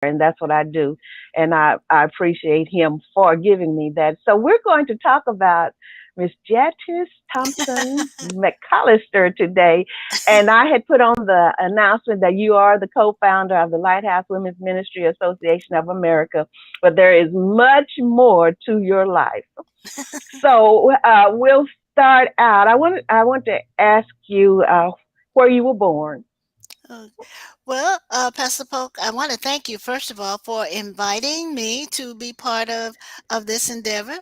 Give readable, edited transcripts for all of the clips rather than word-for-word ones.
and that's what I do. And I appreciate him for giving me that. So we're going to talk about Miss Jatis Thompson-McCollister today. And I had put on the announcement that you are the co-founder of the Lighthouse Women's Ministry Association of America, but there is much more to your life. So we'll start out. I want to ask you where you were born. Uh, Well, Pastor Polk, I want to thank you first of all for inviting me to be part of this endeavor.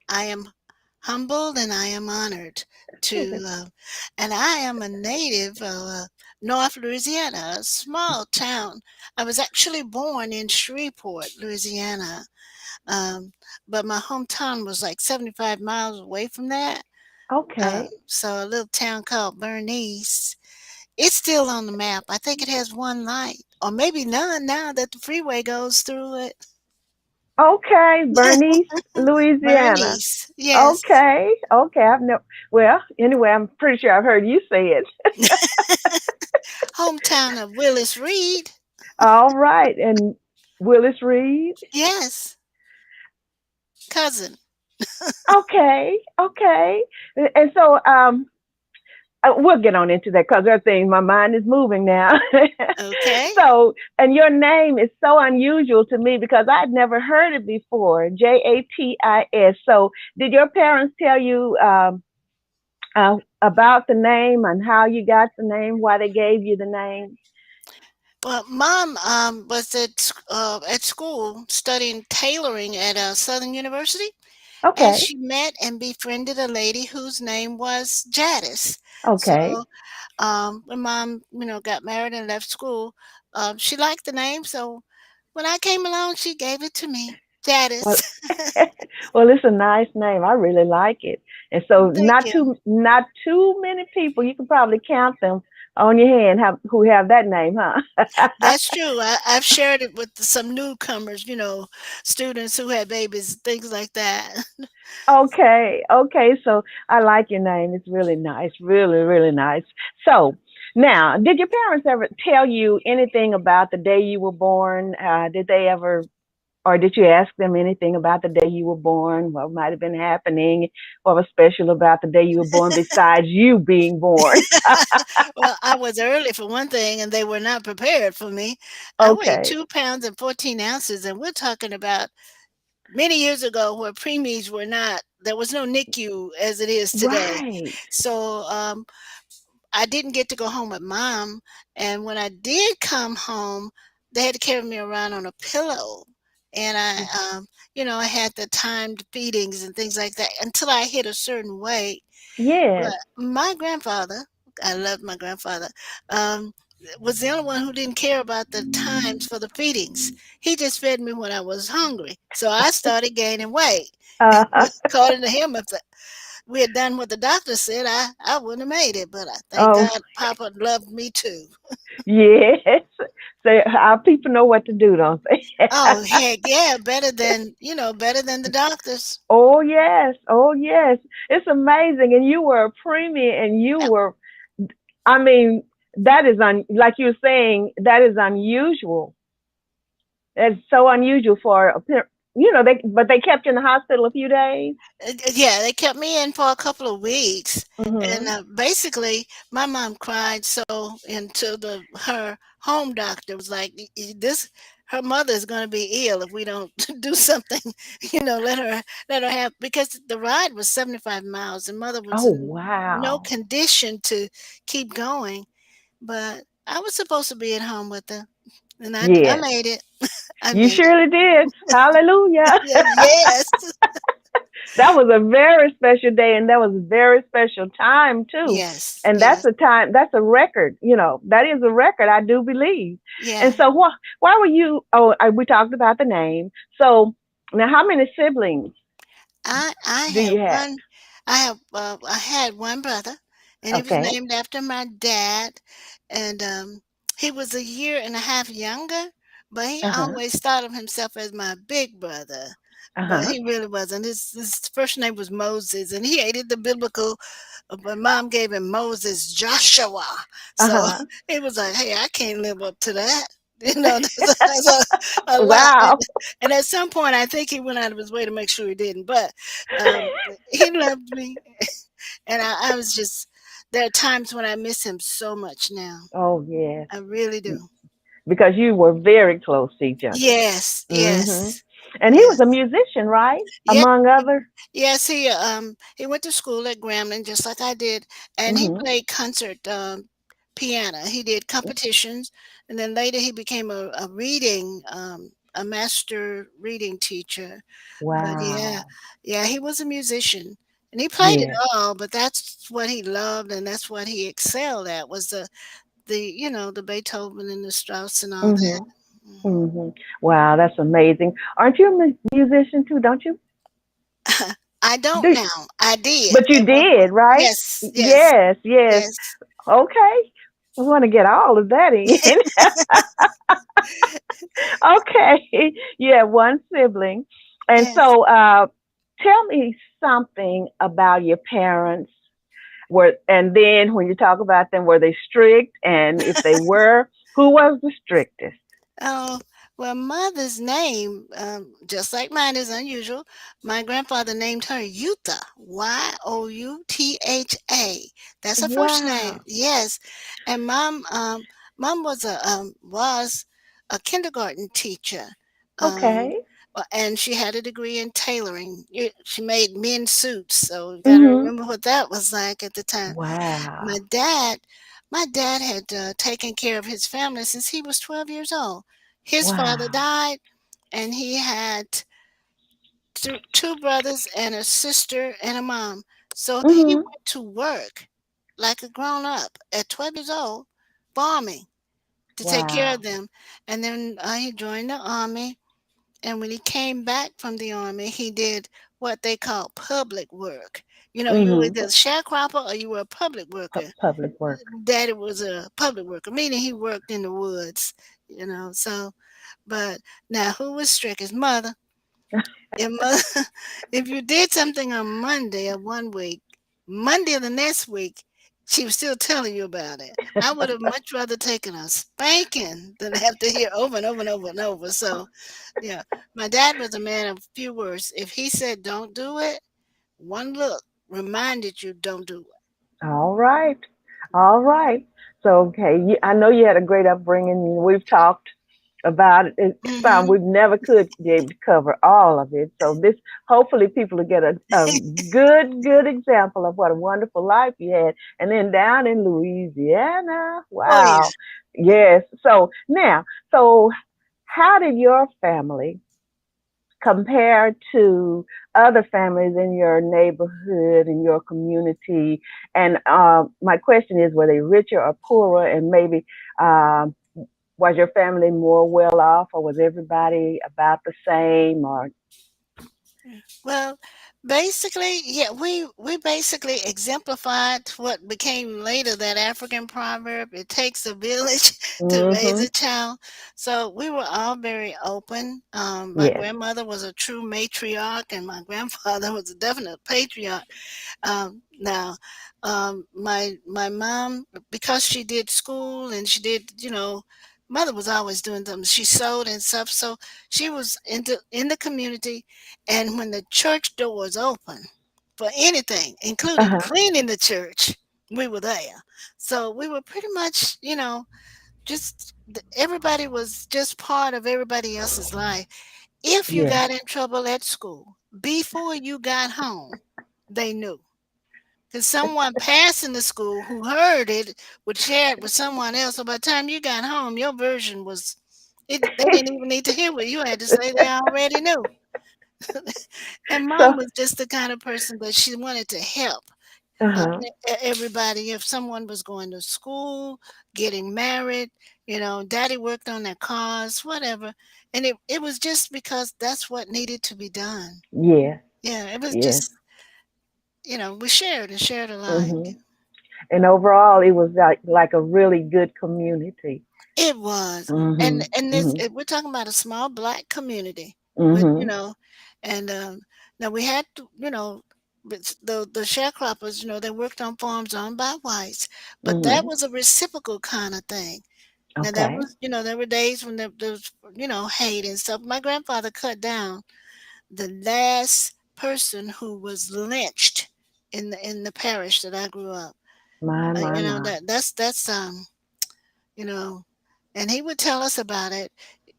I am humbled and I am honored to, and I am a native of North Louisiana, a small town. I was actually born in Shreveport, Louisiana, um, but my hometown was like 75 miles away from that. Okay. So a little town called Bernice. It's still on the map. I think it has one light, or maybe none now that the freeway goes through it. Okay, Bernice, Louisiana. Bernice, yes. Okay, okay. I've never. Well, anyway, I'm pretty sure I've heard you say it. Hometown of Willis Reed. All right, and Willis Reed. Yes, cousin. Okay, okay. And so, we'll get on into that because there are things. My mind is moving now. Okay. So, and your name is so unusual to me because I'd never heard it before. Jatis. So, did your parents tell you about the name and how you got the name? Why they gave you the name? Well, mom was at school studying tailoring at Southern University, and Okay, she met and befriended a lady whose name was Jatis. okay. So when mom, got married and left school, she liked the name. So when I came along, she gave it to me, Well, Jatis. well, it's a nice name. I really like it. And so, Thank you. not too many people. You can probably count them on your hand who have that name, huh? That's true. I've shared it with some newcomers, students who had babies, things like that. Okay, okay. So I like your name. It's really nice, really, really nice. So now, did your parents ever tell you anything about the day you were born? Did they ever, or did you ask them anything about the day you were born? What might have been happening? What was special about the day you were born besides you being born? Well, I was early for one thing, and they were not prepared for me. I weighed Okay, 2 pounds and 14 ounces, and we're talking about many years ago where preemies were not. There was no NICU as it is today. right. So I didn't get to go home with mom, and when I did come home, they had to carry me around on a pillow, and I had the timed feedings and things like that until I hit a certain weight. Yes. But my grandfather, I loved my grandfather, um, was the only one who didn't care about the times for the feedings. He just fed me when I was hungry, so I started gaining weight. Uh, According to him, if we had done what the doctor said, I wouldn't have made it. But I thank oh, God Papa loved me too. yes. So our people know what to do, don't they? Oh heck yeah, better than the doctors. Oh yes, oh yes. It's amazing. And you were a preemie, and you Yep. were. I mean, that is like you were saying. That is unusual. That's so unusual for they kept you in the hospital a few days. Yeah, they kept me in for a couple of weeks, and Mhm. basically, my mom cried so until her home doctor was like, "This, her mother is going to be ill if we don't do something." Let her have because the ride was 75 miles, and mother was Oh in no wow. condition to keep going. But I was supposed to be at home with her, and I Yes, made it. I you made it. surely did. Hallelujah. Yes. That was a very special day, and that was a very special time too. Yes. And that's Yes. a time. That's a record. That is a record. I do believe. And Yeah. so, why were you? Oh, we talked about the name. So now, how many siblings I do have you have? one. I had one brother, and he was Okay. named after my dad, and he was a year and a half younger, but he Uh huh. always thought of himself as my big brother. Uh But huh. he really wasn't. His first name was Moses, and he hated the biblical. But mom gave him Moses Joshua, Uh so huh. he was like, "Hey, I can't live up to that." There's a lot, Wow. and at some point, I think he went out of his way to make sure he didn't, but, um, he loved me, and I was just there are times when I miss him so much now. Oh, yes. I really do. Because you were very close to each other. Yes, Hmm. yes, And he was yes. a musician, right? Yeah, Among others. yes, he went to school at Grambling just like I did, and he Hmm. played concert, piano. He did competitions, and then later he became a master reading teacher. But yeah, Wow. yeah, he was a musician, and he played it Yes. all, but that's what he loved, and that's what he excelled at was the Beethoven and the Strauss and all that. Hmm. Mhm. Hmm. Wow, that's amazing. Aren't you a musician too? Don't you? I don't Do, now. I did but you at one did, point. right? Yes, yes, Yes, yes. yes. Okay. We want to get all of that in. Okay. You have one sibling. And Yes. so tell me something about your parents. And then when you talk about them, were they strict? And if they were, who was the strictest? Oh, well, mother's name, just like mine, is unusual. My grandfather named her Yutha, Youtha. That's her first name. Wow. Yes, and mom was a kindergarten teacher, um, Okay. and she had a degree in tailoring. She made men's suits, so you got to Mhm. remember what that was like at the time. Wow. My dad my dad had, taken care of his family since he was 12 years old. His father Wow. died, and he had two brothers and a sister and a mom. So he Mhm. went to work like a grown up at 12 years old, farming to take care of Wow. them. And then he joined the army. And when he came back from the army, he did what they call public work. You were Mhm. either a sharecropper or you were a public worker. Public work. Daddy was a public worker, meaning he worked in the woods. So, but now who was strict? His mother. Your mother, if you did something on Monday of one week, Monday of the next week, she was still telling you about it. I would have much rather taken a spanking than have to hear over and over and over and over. So, yeah, my dad was a man of few words. If he said don't do it, one look reminded you don't do it. All right. All right. So, okay, I know you had a great upbringing. We've talked about it. It's fine. Hmm. We never could be able to cover all of it. So this, hopefully people will get a good example of what a wonderful life you had. And then down in Louisiana, Oh yeah. wow. Yes. So now, so how did your family compared to other families in your neighborhood, in your community? And my question is, were they richer or poorer? And maybe um, was your family more well off, or was everybody about the same? Or Well, basically, yeah, we basically exemplified what became later that African proverb, it takes a village to raise mm-hmm. a child. So we were all very open. My Yes. grandmother was a true matriarch, and my grandfather was a definite patriarch. Now, my mom, because she did school and she did, mother was always doing them. She sewed and stuff, so she was in the community. And when the church doors open for anything, including Uh-huh. cleaning the church, we were there. So we were pretty much, everybody was just part of everybody else's life. If you Yes. got in trouble at school before you got home, they knew. Because someone passing the school who heard it would share it with someone else. So by the time you got home, your version was they didn't even need to hear what you had to say. They already knew. And So, mom was just the kind of person that she wanted to help uh-huh. everybody. If someone was going to school, getting married, daddy worked on their cars, whatever. And it was just because that's what needed to be done. Yes. Yeah, it was Yes. just, we shared and shared alike. Mm-hmm. And overall, it was like a really good community. It was, and Mm-hmm. and this Mm-hmm. we're talking about a small black community with Mm-hmm. and now we had to with the sharecroppers, they worked on farms owned by whites, but that Mm-hmm. was a reciprocal kind of thing. Now there Okay. was, there were days when there was, hate and stuff. My grandfather cut down the last person who was lynched in the parish that I grew up. My, my, my. That's you know, and he would tell us about it.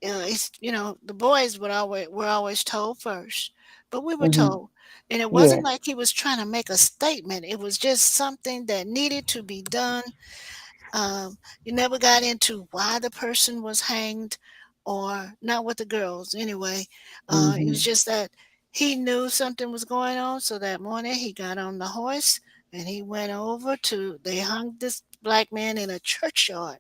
The boys would always were always told first, but we were Hmm. told, and it wasn't Yes. like he was trying to make a statement. It was just something that needed to be done. You never got into why the person was hanged, or not with the girls anyway. It was Hmm. just that he knew something was going on, so that morning he got on the horse and he went over to. They hung this black man in a churchyard,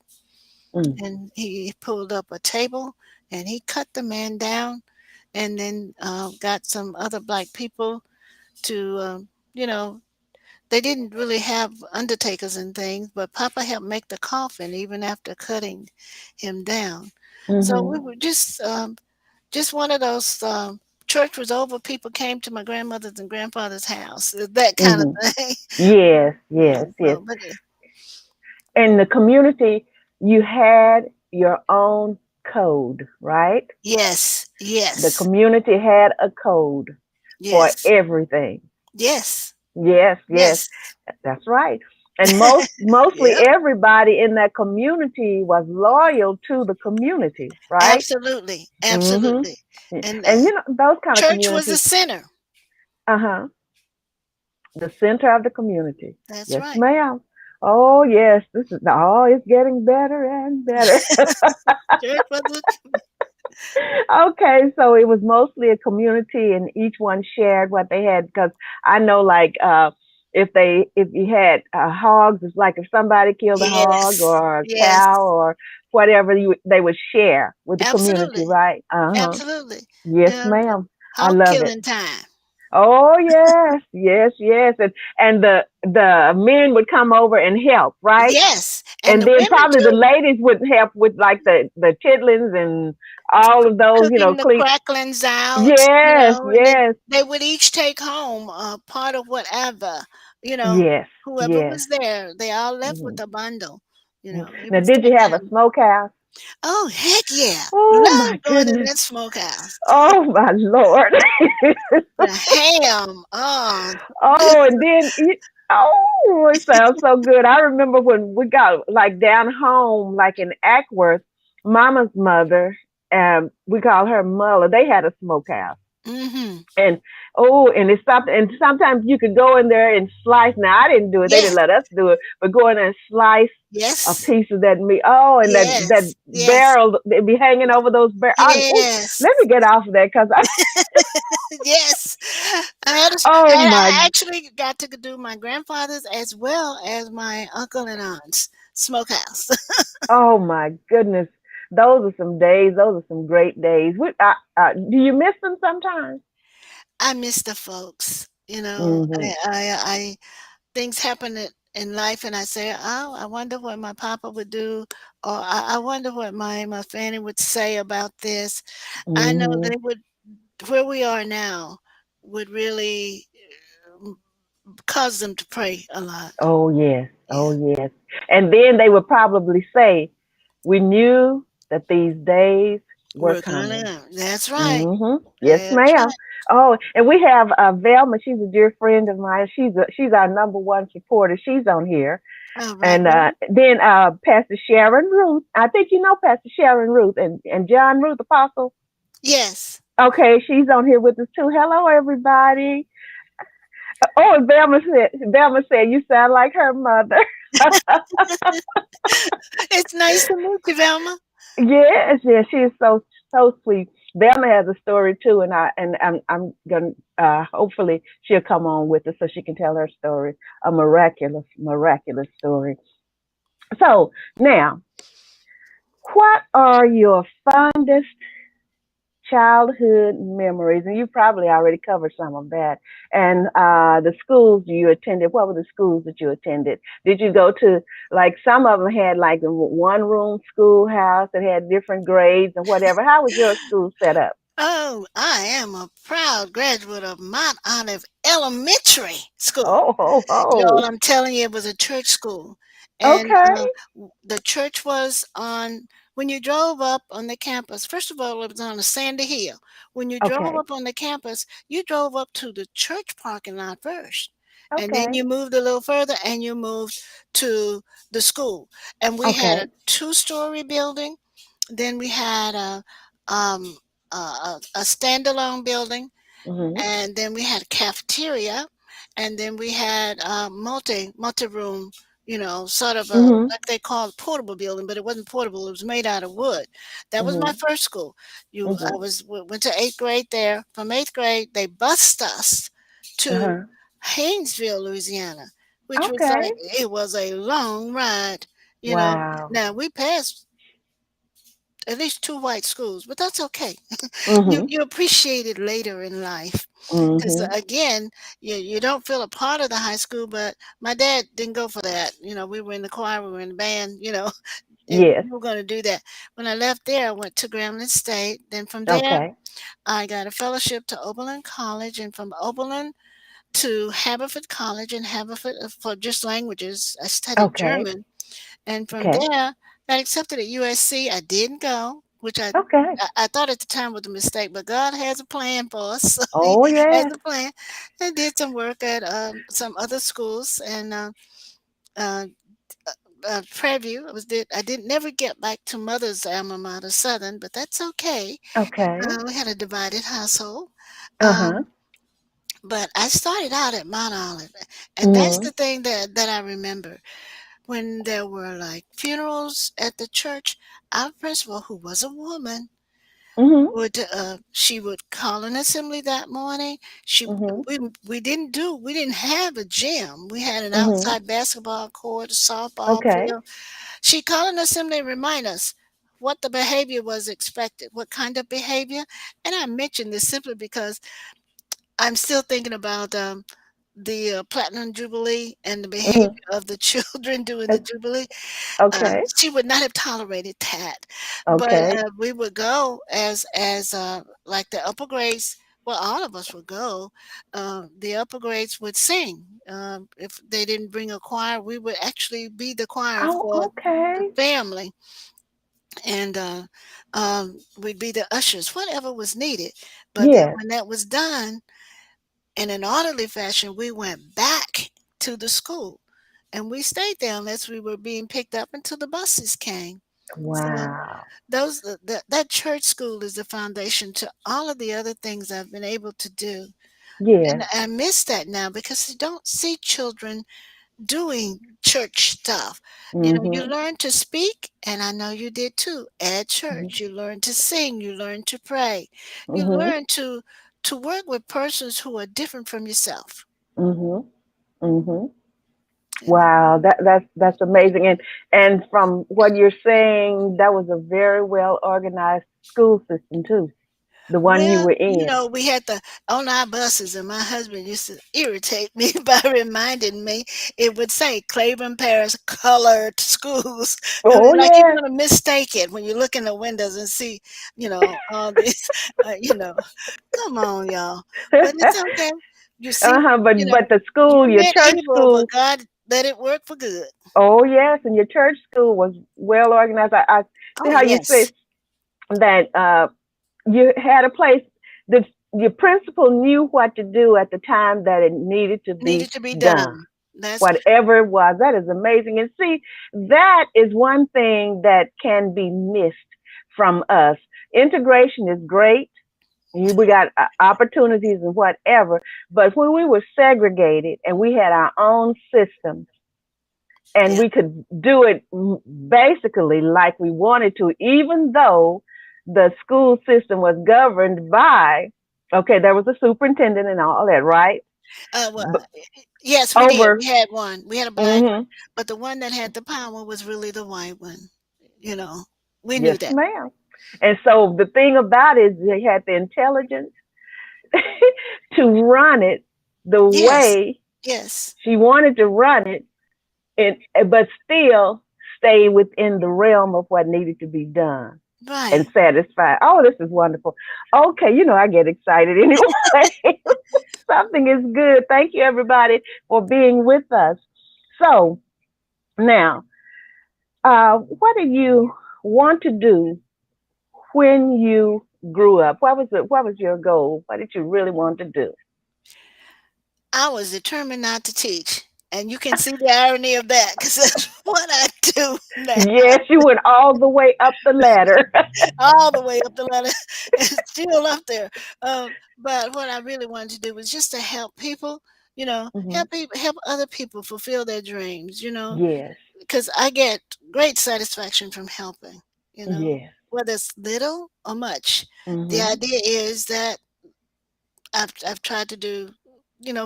Mm. and he pulled up a table and he cut the man down, and then got some other black people to, you know, they didn't really have undertakers and things, but Papa helped make the coffin even after cutting him down. So we Hmm. were just one of those. Church was over, people came to my grandmother's and grandfather's house, that kind of Hmm. thing. Yes, Yeah. yes, yes. So, but In the community, you had your own code, right? yes, The yes, community had a code for yes, everything. yes, Yes, yes, yes. that's right. And mostly Yep. everybody in that community was loyal to the community, right? Absolutely, Hmm. absolutely. And And those kind of church was the communities, center. uh-huh, the center of the community. That's Yes, right. ma'am. Oh, yes, it's getting better and better. Church was the Okay, so it was mostly a community and each one shared what they had because I know like if you had hogs, it's like if somebody killed a hog yes, or a yes, cow or whatever, they would share with the community, absolutely, right? Uh-huh. absolutely. Yes, And ma'am. I hog love it. killing time. Oh yes, yes, yes. And the men would come over and help, right? Yes, and And the then women probably the too, ladies would help with like the chitlins and all of those, cooking the clean. cracklings out, Yes, and then yes, they would each take home a part of whatever, you know, yes, whoever yes. was there. They all left with Mhm. a bundle. Mhm. It Now, was did that you have a time. smokehouse? Oh, heck yeah. Oh my Love going in goodness. that smokehouse. Oh my Lord. The ham. Oh, Oh, and then it sounds so good. I remember when we got like down home, like in Ackworth, Mama's mother, we call her Muller. They had a smokehouse. mm-hmm. And it's something. And sometimes you could go in there and slice. Now I didn't do it; they didn't Yes, let us do it. But go in there and slice a yes, piece of that meat. Oh, and that yes, yes, barrel, they'd be hanging over those barrels. yes, Let me get off of that because yes. I had a, oh my, I actually got to do my grandfather's as well as my uncle and aunt's smokehouse. oh my goodness, those are some days. Those are some great days. Do you miss them sometimes? I miss the folks. Hmm. Things happen in life, and I say, "Oh, I wonder what my papa would do," or I wonder what my family would say about this. I know Hmm. they would, where we are now, would really cause them to pray a lot. Oh yes, oh Yeah, yes. And then they would probably say, "We knew that these days were we're coming." gonna. That's right. Yes, That's ma'am. right. Oh, and we have Velma. She's a dear friend of mine. She's our number one supporter. She's on here. All right, And Ruth. then Pastor Sharon Ruth. I think you know Pastor Sharon Ruth and John Ruth Apostle. Yes. Okay, she's on here with us too. Hello, everybody. Oh, and Velma said you sound like her mother. It's nice to meet you, Velma. Yes, yes, she is so sweet. Velma has a story too, and I'm gonna hopefully she'll come on with us so she can tell her story, a miraculous story. So now, what are your fondest childhood memories? And you probably already covered some of that. And the schools you attended, what were the schools that you attended? Did you go to, like, some of them had like a one room schoolhouse that had different grades and whatever? How was your school set up? Oh, I am a proud graduate of Mount Olive Elementary School. Oh, oh, Y'all, oh. I'm telling you, it was a church school. And Okay. the church was on, when you drove up on the campus, first of all, it was on a sandy hill. When you drove Okay. up on the campus, you drove up to the church parking lot first. And then Okay. you moved a little further and you moved to the school. And we had a Okay. two-story building. Then we had um, a standalone building, Mhm. and then we had a cafeteria, and then we had multi room, sort of a, Mhm. like they call it, portable building, but it wasn't portable. It was made out of wood. That was my Mhm. first school. I Mhm. went to eighth grade there. From eighth grade, they bused us to Uh-huh. Haynesville, Louisiana, which was Okay. like, it was a long ride. You know, Wow. now we passed at least two white schools, but that's okay. you Mhm. you appreciate it later in life, because Mhm. again, you don't feel a part of the high school. But my dad didn't go for that. We were in the choir, we were in the band, and Yes. we were going to do that. When I left there, I went to Grambling State. Then from there, Okay. I got a fellowship to Oberlin College, and from Oberlin to Haverford College in Haverford, for just languages. I studied Okay. German, and from Okay. there, got accepted at USC. I didn't go, which I Okay. I I thought at the time was a mistake, but God has a plan for us. So He Oh has yes. a plan. I did some work at some other schools, and uh, Preview. I didn't never get back to mother's alma mater, Southern, but that's okay. Okay. We had a divided household. Uh-huh. Um, but I started out at Mount Olive, and that's Mhm. the thing that I remember. When there were like funerals at the church, our principal, who was a woman, Mhm. she would call an assembly that morning. She Mhm. we didn't have a gym. We had an Mhm. outside basketball court, a softball Okay. field. She'd call an assembly and remind us what the behavior was expected, what kind of behavior. And I mention this simply because I'm still thinking about the Platinum Jubilee and the behavior Mhm. of the children during the O- Jubilee. Okay. She would not have tolerated that. But Okay. we would go as like the upper grades. Well, all of us would go. The upper grades would sing. If they didn't bring a choir, we would actually be the choir Oh, for the okay. family, and we'd be the ushers, whatever was needed. But then Yes. when that was done, in an orderly fashion, we went back to the school, and we stayed there unless we were being picked up until the buses came. So Wow. that church school is the foundation to all of the other things I've been able to do. And Yes. I miss that now because I don't see children doing church stuff. You Mhm. learn to speak, and I know you did too, at Mhm. church. You learn to sing, you learn to pray. You Mhm. learn to work with persons who are different from yourself. Mhm. Mhm. You know. Wow, that's amazing. And from what you're saying, that was a very well organized school system too. The one you Well, were in. we had the on our buses, and my husband used to irritate me by reminding me it would say Claiborne Parish Colored Schools. Oh Like you're yes. gonna mistake it when you look in the windows and see, all these, come on, y'all. But it's okay. You see, Uh-huh. But the you school, your meant church evil, but school, God let it work for good. oh yes, and your church school was well organized. I see Oh how you say yes, that you had a place that your principal knew what to do at the time that it needed to be needed to be done. done. That's Whatever it was, that is amazing. And see, that is one thing that can be missed from us. Integration is great. We got opportunities and whatever, but when we were segregated and we had our own systems and yeah. we could do it basically like we wanted to, even though the school system was governed by, okay, there was a superintendent and all that, right? Well, But yes, we did. over, We had one. We had a black one, mm-hmm, but the one that had the power was really the white one. You know, we knew yes, that. ma'am. And so the thing about it is they had the intelligence to run it the Yes, way yes, she wanted to run it, and but still stay within the realm of what needed to be done and right. satisfied. Oh, this is wonderful. Okay, I get excited anyway. Something is good. Thank you, everybody, for being with us. So now, What did you want to do when you grew up? What was your goal? What did you really want to do? I was determined not to teach, and you can see the irony of that because that's what I do now, Yes, you went all the way up the ladder. all the way up the ladder and still up there. But what I really wanted to do was just to help people, Hmm. help people, help other people fulfill their dreams, Yes, because I get great satisfaction from helping, yes. whether it's little or much. The Hmm. idea is that I've tried to do,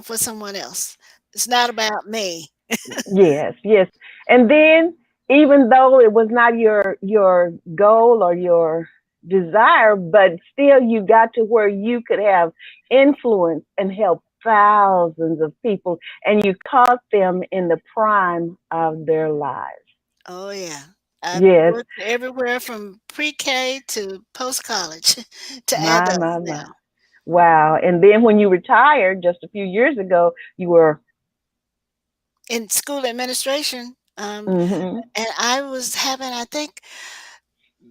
for someone else. It's not about me. Yes, yes. And then, even though it was not your goal or your desire, but still you got to where you could have influence and help thousands of people, and you caught them in the prime of their lives. Oh yeah. I've Yes, worked everywhere from pre-K to post-college to my, adults my. now. Wow. And then when you retired just a few years ago, you were. In school administration, Mhm. and I was having, I think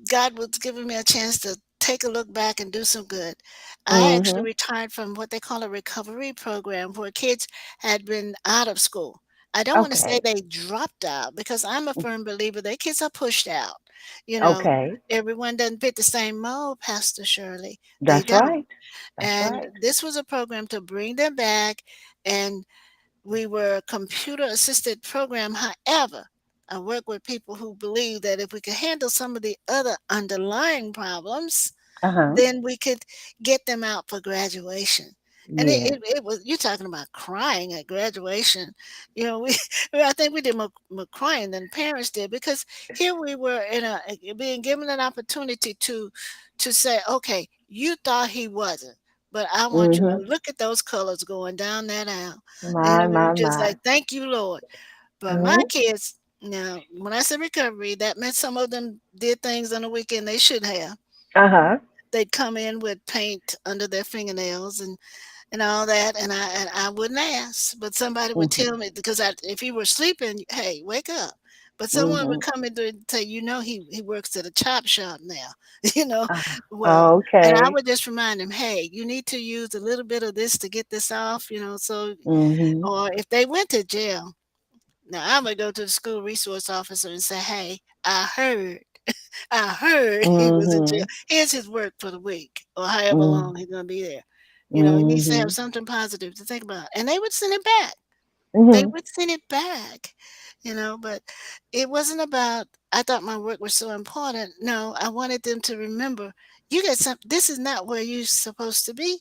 God was giving me a chance to take a look back and do some good. I actually Mhm. retired from what they call a recovery program where kids had been out of school. I don't want to say Okay. they dropped out because I'm a firm believer that kids are pushed out. You know, Okay. everyone doesn't fit the same mold, Pastor Shirley. They That's don't. right. That's And right. this was a program to bring them back, and we were a computer assisted program. However, I work with people who believe that if we could handle some of the other underlying problems, Uh-huh. then we could get them out for graduation. And Yes. it was, you're talking about crying at graduation. We I think we did more crying than parents did because here we were being given an opportunity to say, okay, you thought he wasn't, but I want you to Mhm. look at those colors going down that aisle. My, We were my, just my. like, thank you, Lord. But my Mhm. kids, now, when I say recovery, that meant some of them did things on the weekend they should have. Uh-huh. They'd come in with paint under their fingernails and all that, and I wouldn't ask, but somebody would Mhm. tell me because if he were sleeping, hey, wake up. But someone would Mhm. come in there and say, he works at a chop shop now, you know. Well, and I Okay. would just remind him, hey, you need to use a little bit of this to get this off, so, Mhm. or if they went to jail, now I'm gonna go to the school resource officer and say, hey, I heard he was in jail. Mhm. Here's his work for the week or however long Mhm. he's gonna be there. He needs to have Mhm. something positive to think about. And they would send it back. They Mhm. would send it back, but it wasn't about I thought my work was so important. No, I wanted them to remember you got some this is not where you're supposed to be.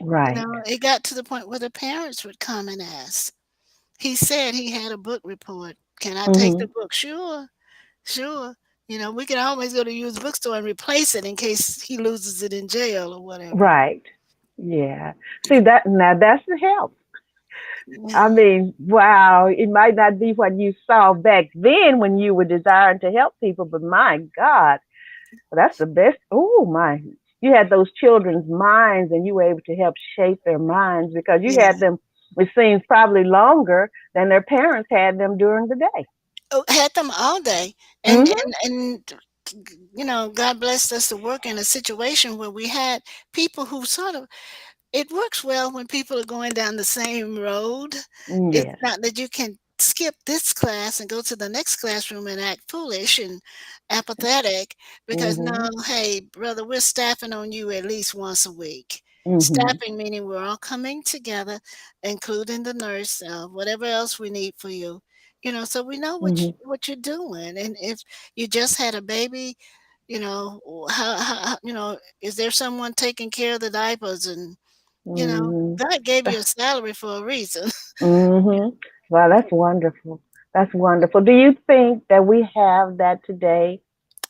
Right. It got to the point where the parents would come and ask. He said he had a book report. Can I take the Mhm. book? Sure. Sure. We can always go to used bookstore and replace it in case he loses it in jail or whatever. Right. Yeah. See that now that's the help. I Yeah. mean, wow, it might not be what you saw back then when you were desiring to help people, but my God, that's the best. Oh my. You had those children's minds and you were able to help shape their minds because you Yeah. had them, it seems, probably longer than their parents had them during the day. Oh, had them all day. And Mhm. and and God blessed us to work in a situation where we had people who sort of it works well when people are going down the same road. It's Yes. not that you can skip this class and go to the next classroom and act foolish and apathetic because no, Mhm. hey, brother, we're staffing on you at least once a week. Mhm. Staffing meaning we're all coming together, including the nurse, whatever else we need for you. So we know Mhm. what you're doing, and if you just had a baby, is there someone taking care of the diapers and Mhm. God gave you a salary for a reason. Mhm. Well, that's wonderful. That's wonderful. Do you think that we have that today?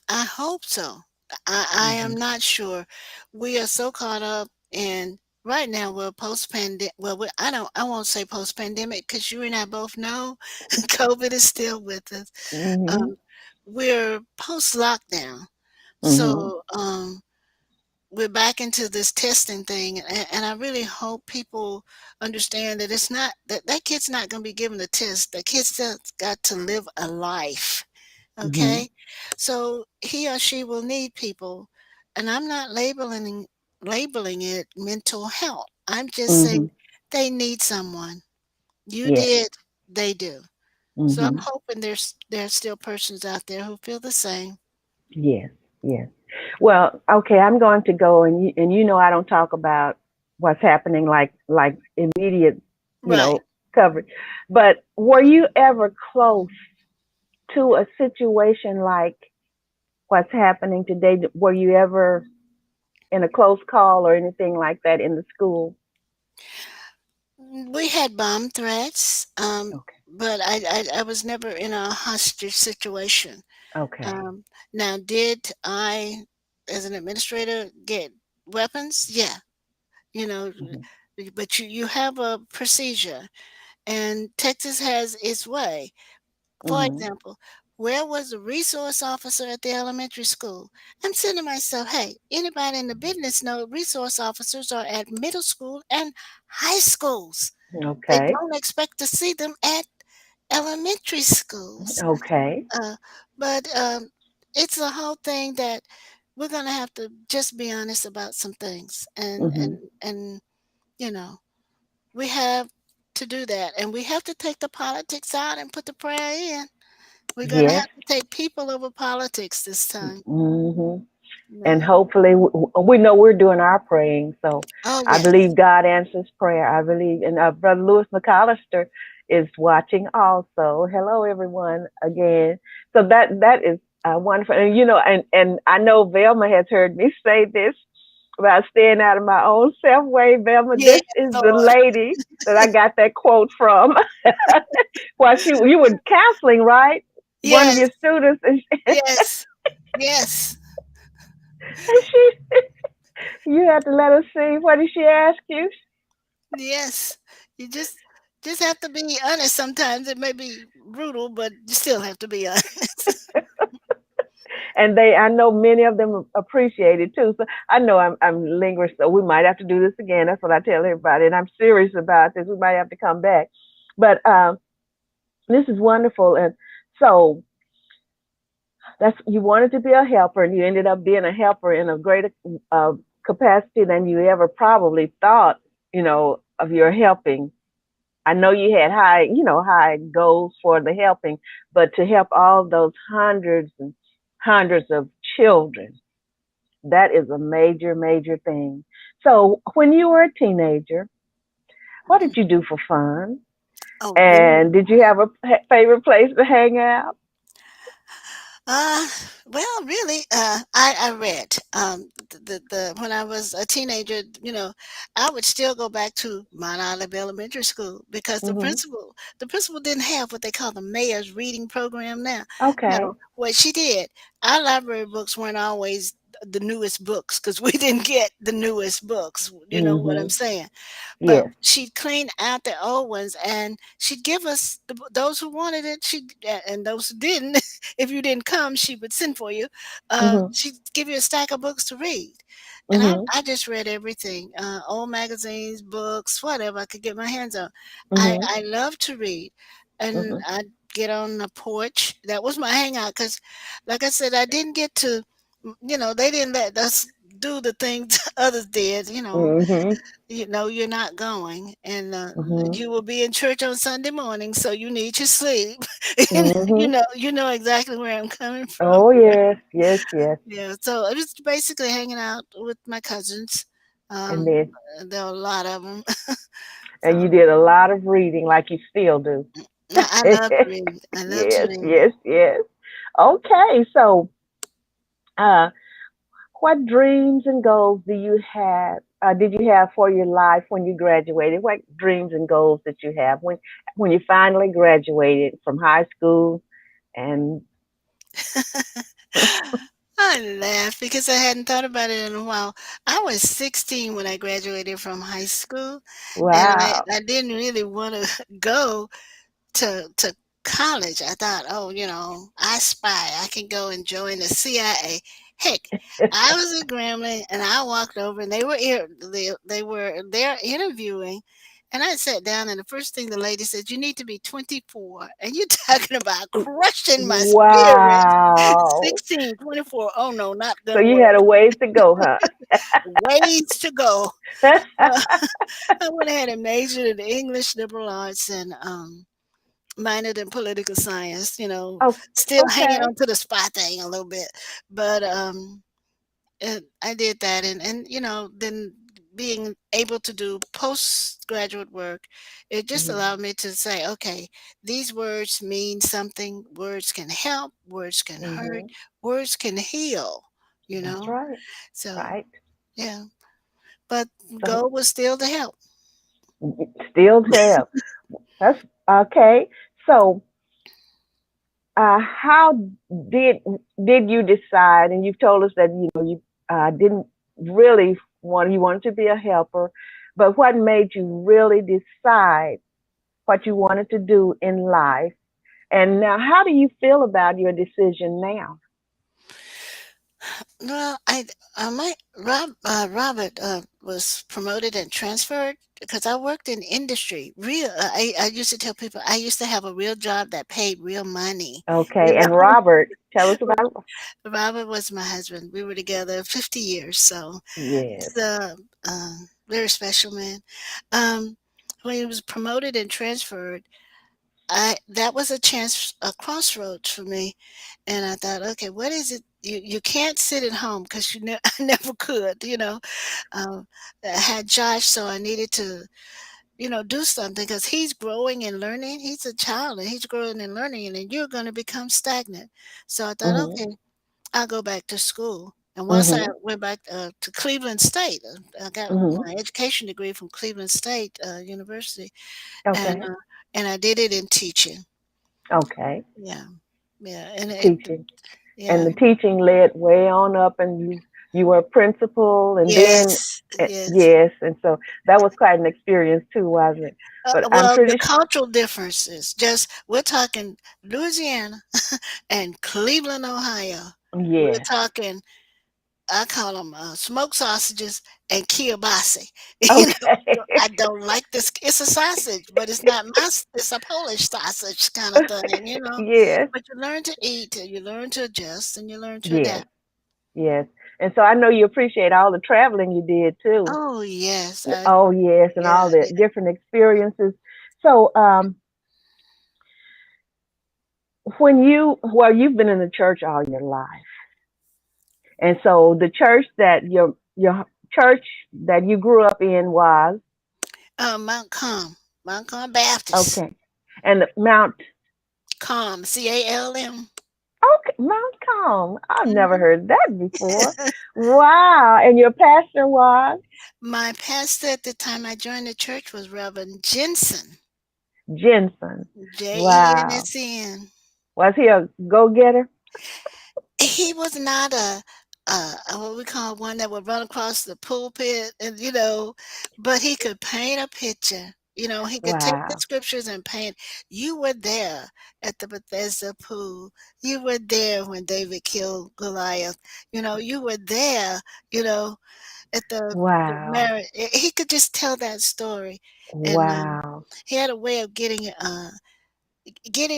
I hope so. I am Mhm. not sure. We are so caught up in right now we're post pandemic. Well, I won't say post pandemic because you and I both know COVID is still with us. Mhm. Um, we're post lockdown, Mhm. so we're back into this testing thing, and I really hope people understand that it's not that kid's not going to be given a test. That kid's just got to live a life. Mhm. Okay? So he or she will need people, and I'm not labeling it mental health. I'm just saying Mhm. they need someone. You Yes. did, they do. So I'm Mhm. hoping there's still persons out there who feel the same. Yes. Yes. Well, okay, I'm going to go, and you know I don't talk about what's happening like immediate, you Right. know, coverage. But were you ever close to a situation like what's happening today? Were you ever in a close call or anything like that in the school? We had bomb threats, Okay. but I was never in a hostage situation. Okay. Um, Now, did I, as an administrator, get weapons? Yeah, you know, Hmm. but you have a procedure, and Texas has its way. For Hmm. example, where was the resource officer at the elementary school? I'm saying to myself, hey, anybody in the business know resource officers are at middle school and high schools. They Okay. don't expect to see them at elementary schools. Okay. Uh, but it's a whole thing that we're gonna have to just be honest about some things, Hmm. and you know we have to do that, and we have to take the politics out and put the prayer in. We're gonna Yes. have to take people over politics this time. Hmm. And Yeah. hopefully, we know we're doing our praying. So Oh I yes, believe God answers prayer. I believe, and Brother Louis McCollister is watching also. Hello, everyone, again. So that is wonderful. And you know, and I know Velma has heard me say this about staying out of my own self way. Velma, yes, this is the Lord. lady that I got that quote from. While you were counseling, right? One of Yes, your students, yes, yes, and she, you had to let her see. What did she ask you? yes. You just have to be honest. Sometimes it may be brutal, but you still have to be honest. And I know many of them appreciate it too. So I know I'm lingering, so we might have to do this again. That's what I tell everybody, and I'm serious about this. We might have to come back, but this is wonderful. And so that's you wanted to be a helper, and you ended up being a helper in a greater uh, capacity than you ever probably thought. You know of your helping. I know you had high goals for the helping, but to help all those hundreds and hundreds of children, that is a major, major thing. So when you were a teenager, what did you do for fun? Oh, And really? did you have a favorite place to hang out? Uh, well, really, I read. The when I was a teenager, I would still go back to Mount Olive Elementary School because Hmm. the principal didn't have what they call the mayor's reading program now. Okay. No, what she did, our library books weren't always the newest books because we didn't get the newest books. You know what I'm Hmm. saying? But Yes. she'd clean out the old ones and she'd give us those who wanted it. And those who didn't, if you didn't come, she would send for you. Hmm. She'd give you a stack of books to read. And Hmm. I just read everything, old magazines, books, whatever I could get my hands on. Hmm. I love to read. And Hmm. I'd get on the porch. That was my hangout because, like I said, I didn't get to, they didn't let us do the things others did. Hmm. You're not going, and Hmm. you will be in church on Sunday morning, so you need your sleep. And Hmm. you know exactly where I'm coming from. Oh yes, yes, yes. Yeah, so I was basically hanging out with my cousins. And Um, then there are a lot of them. and So you did a lot of reading, like you still do. I love to read. I love to Yes, read. yes, yes. Okay, so uh, what dreams and goals do you have? Did you have for your life when you graduated? What dreams and goals did you have when you finally graduated from high school? And I laugh because I hadn't thought about it in a while. I was 16 when I graduated from high school, and wow. I didn't really want to go to college. I thought, oh, I spy. I can go and join the CIA. Heck, I was a gremlin, and I walked over, and they were there interviewing, And I sat down, and the first thing the lady said, "You need to be 24." And you're talking about crushing my spirit. Wow. 16, 24. Oh, no, not So gonna you work. had a ways to go, huh? Ways to go. Uh, I went ahead and majored in English, liberal arts, and minored in political science. Oh, Still hanging okay. on to the spy thing a little bit, but I did that, and then being able to do postgraduate work, it just Mhm. allowed me to say, okay, these words mean something. Words can help. Words can hurt. Mhm. Words can heal. You That's know, right. so Right. yeah. But So goal was still to help. still tell. That's okay. So how did did you decide? And you've told us that you didn't really want you wanted to be a helper, but what made you really decide what you wanted to do in life? And now, how do you feel about your decision now? Well, Robert was promoted and transferred because I worked in industry. I used to tell people I used to have a real job that paid real money. You Okay, and know, Robert, tell us about. Robert was my husband. We were together 50 years, so Yes. it's a very special man. Um, when he was promoted and transferred, I that was a chance, a crossroads for me, and I thought, okay, what is it? You can't sit at home because I never could. Um, I had Josh, so I needed to do something because he's growing and learning. He's a child and he's growing and learning, and then you're going to become stagnant. So I thought, Mhm. okay, I'll go back to school. And once I Mhm. went back to Cleveland State, I got Mhm. my education degree from Cleveland State University, and Okay. I did it in teaching. Okay. Yeah, yeah, and Teaching, and yeah, the teaching led way on up, and you were a principal, and then yes, yes. yes, and so that was quite an experience too, wasn't it? But I'm Well, the pretty cultural differences, just we're talking Louisiana and Cleveland, Ohio. We're yes. talking, I call them smoked sausages and kielbasa. Okay. I don't like this. It's a sausage, but it's not it's a Polish sausage kind of thing. Yes. But you learn to eat, and you learn to adjust, and you learn to Yes. adapt. Yes. And so I know you appreciate all the traveling you did too. Oh, yes. Oh yes, and Yeah, all the yeah. different experiences. So when you've been in the church all your life, and so the church that your church that you grew up in was Mount Calm Baptist. okay, and Mount Calm, Calm. okay, Mount Calm. I've never Mhm. heard that before. Wow, and your pastor was My pastor at the time I joined the church was Reverend Jensen, Jensen. Wow, Jensen. was he a go getter? He was not what we call one that would run across the pulpit, and but he could paint a picture. He could take the Wow, scriptures and paint. You were there at the Bethesda pool. You were there when David killed Goliath. You were there. You know, at the wow, marriage. He could just tell that story, and wow. he had a way of getting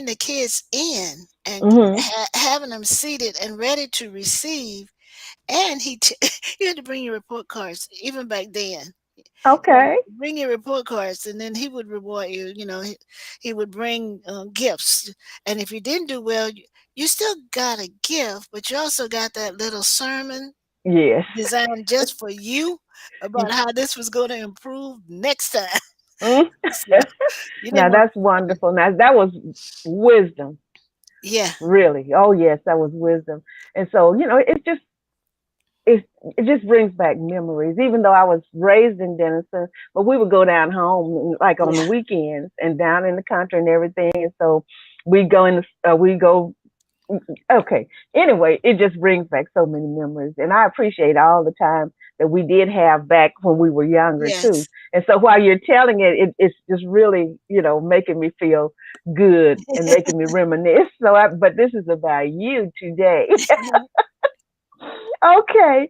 the kids in and Mhm. having them seated and ready to receive. And you had to bring your report cards even back then. Okay. Bring your report cards, and then he would reward you. He would bring gifts, and if you didn't do well, you still got a gift, but you also got that little sermon Yes. designed just for you about how this was going to improve next time. Mm. So you didn't Now want that's wonderful. Now that was wisdom, yeah, really. Oh yes, that was wisdom. And so it just brings back memories. Even though I was raised in Denison, but we would go down home like on the yeah, weekends and down in the country and everything. And so we go. Okay. Anyway, it just brings back so many memories, and I appreciate all the time that we did have back when we were younger too. yes. And so while you're telling it's just really making me feel good and making me reminisce. But this is about you today. Okay.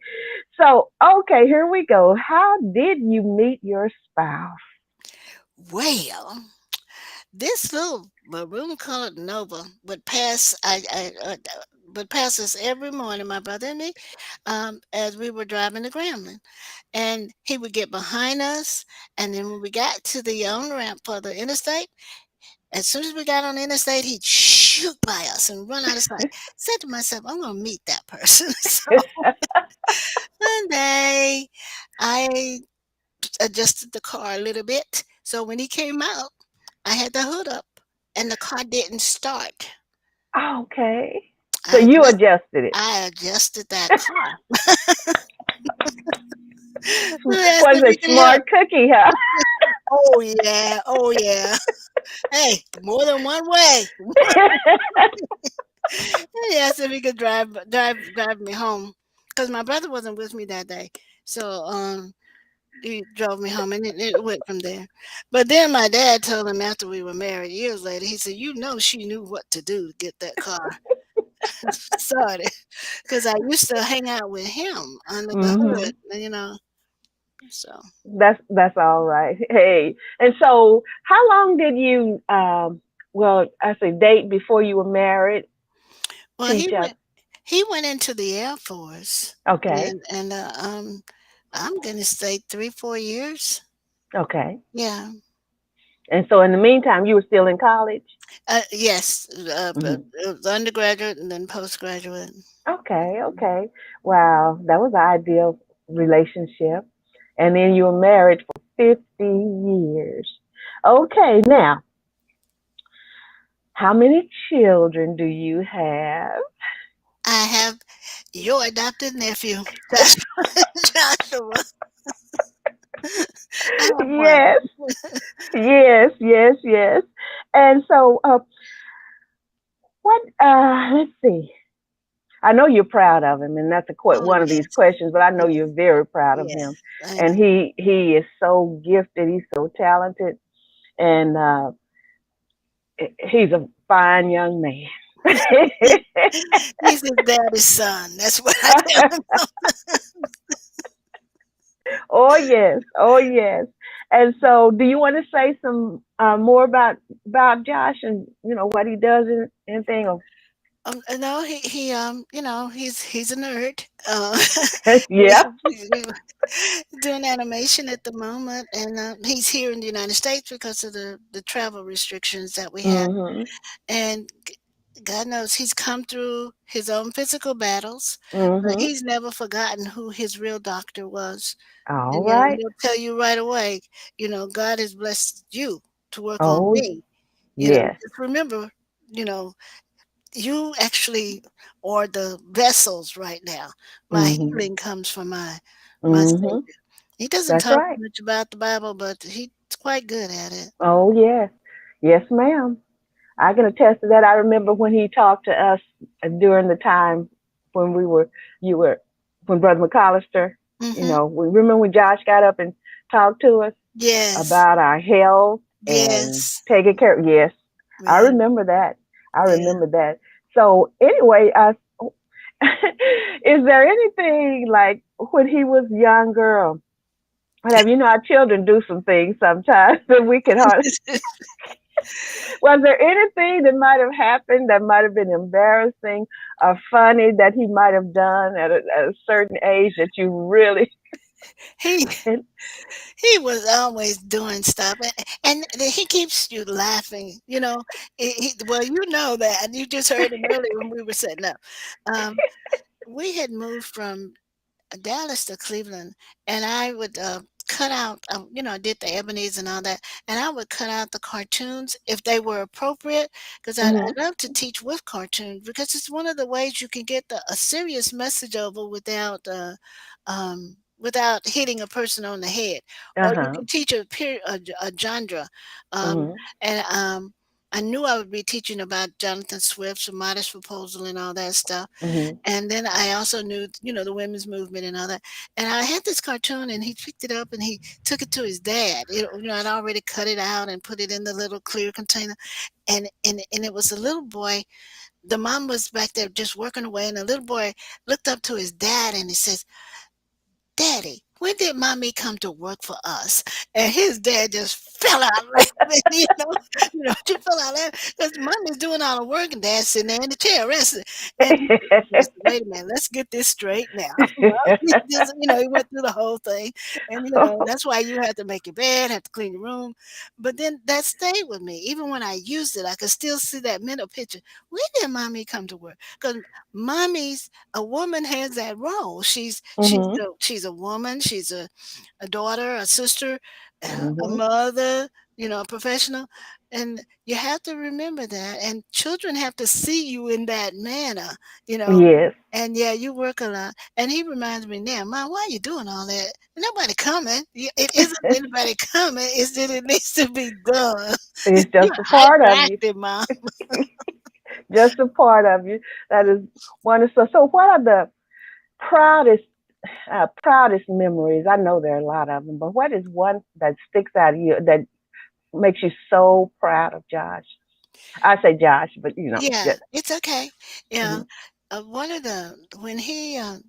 So okay, here we go. How did you meet your spouse? Well, this little maroon-colored Nova would pass us every morning, my brother and me, as we were driving to Grambling. And he would get behind us, and then when we got to the on-ramp for the interstate, as soon as we got on the interstate, he'd shoot by us and run out of sight. Said to myself, "I'm gonna meet that person." So one day, I adjusted the car a little bit, so when he came out, I had the hood up, and the car didn't start. Okay. So I you just adjusted it. I adjusted that car. He asked Was if he a could help. smart cookie, huh? Oh, yeah. Oh, yeah. Hey, more than one way. He asked if he could drive me home, cause my brother wasn't with me that day. So, he drove me home, and it went from there. But then my dad told him after we were married years later, he said, "You know she knew what to do to get that car started, cause I used to hang out with him under the Hmm. hood, so." That's all right. Hey, and so how long did you well, I say date before you were married to Well, each other? he went into the Air Force, Okay. and I'm gonna say 3, 4 years. Okay. Yeah. And so in the meantime, you were still in college? Yes, Hmm. undergraduate and then postgraduate. Okay, okay. Wow, that was an ideal relationship. And then you were married for 50 years. Okay, now, how many children do you have? I have your adopted nephew, Joshua. Joshua. I have one. Yes, yes, yes, yes. And so, let's see. I know you're proud of him, and that's Oh, one of these yes. questions, but I know Yes. you're very proud of him. Yes. I And know. he is so gifted, he's so talented, and he's a fine young man. He's his daddy's son. That's what I tell him. Oh yes, oh yes. And so, do you want to say some more about Josh and what he does and anything? Or, No, he's a nerd. yeah. Doing animation at the moment, and he's here in the United States because of the travel restrictions that we have. Mhm. And God knows he's come through his own physical battles, but Mhm. he's never forgotten who his real doctor was. All And right. he'll tell you right away, God has blessed you to work on Oh me. yes. Just remember, you know, you actually are the vessels right now. My Mhm. healing comes from my Mhm. Savior. He doesn't That's talk right. much about the Bible, but he's quite good at it. Oh yes. Yes, ma'am. I can attest to that. I remember when he talked to us during the time when you were, when Brother McCollister, Mhm. remember when Josh got up and talked to us Yes. about our health and Yes. taking care. Yes, I Yeah. remember that. I Yeah. remember that. So anyway, is there anything like when he was younger? Or whatever, our children do some things sometimes that we can hardly. Was there anything that might have happened that might have been embarrassing or funny that he might have done at a certain age that you really? He he was always doing stuff, and he keeps you laughing. Well, you know that. You just heard him earlier when we were setting up. Um, we had moved from Dallas to Cleveland, and I would cut out, I did the ebonies and all that, and I would cut out the cartoons if they were appropriate, because I Mhm. love to teach with cartoons because it's one of the ways you can get a serious message over without hitting a person on the head, or you Uh-huh. can teach a genre, Mhm. and I knew I would be teaching about Jonathan Swift's Modest Proposal and all that stuff, Mhm. and then I also knew, the women's movement and all that. And I had this cartoon, and he picked it up and he took it to his dad. I'd already cut it out and put it in the little clear container. And it was a little boy. The mom was back there just working away, and the little boy looked up to his dad and he says, "Daddy, when did mommy come to work for us? And his dad just fell out laughing, just fell out laughing because mommy's doing all the work and dad's sitting there in the chair resting. And he said, wait a minute, let's get this straight now. He went through the whole thing. And, that's why you have to make your bed, have to clean your room. But then that stayed with me. Even when I used it, I could still see that mental picture. When did mommy come to work? Because a woman has that role. Mhm. She's a woman, she's a daughter, a sister, a Mhm. mother, a professional. And you have to remember that. And children have to see you in that manner, you know. Yes. And yeah, you work a lot. And he reminds me now, Mom, why are you doing all that? Nobody coming. It isn't anybody coming. It's that it needs to be done. It's You're just a part of you. hyperactive, Mom. Just a part of you. That is wonderful. So, what are the proudest proudest memories? I know there are a lot of them, but what is one that sticks out of you that makes you so proud of Josh? I say Josh, but Yeah, just. it's okay. Yeah, Mhm. one of when he had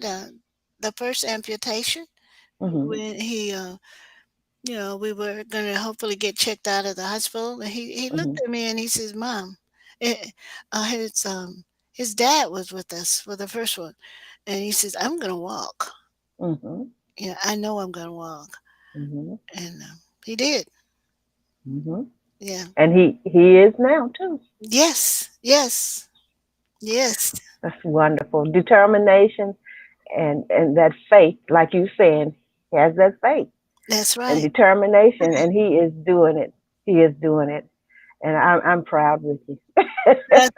the first amputation, Mhm. when we were gonna hopefully get checked out of the hospital, and he looked Mhm. at me and he says, "Mom," eh, his dad was with us for the first one, and he says, "I'm gonna walk. Mhm. Yeah, I know I'm gonna walk," Mhm. and he did. Mhm. Yeah. And he is now too. Yes. Yes. Yes. That's wonderful. Determination and that faith, like you saying, he has that faith That's and right. determination, and he is doing it. He is doing it, and I'm proud with you.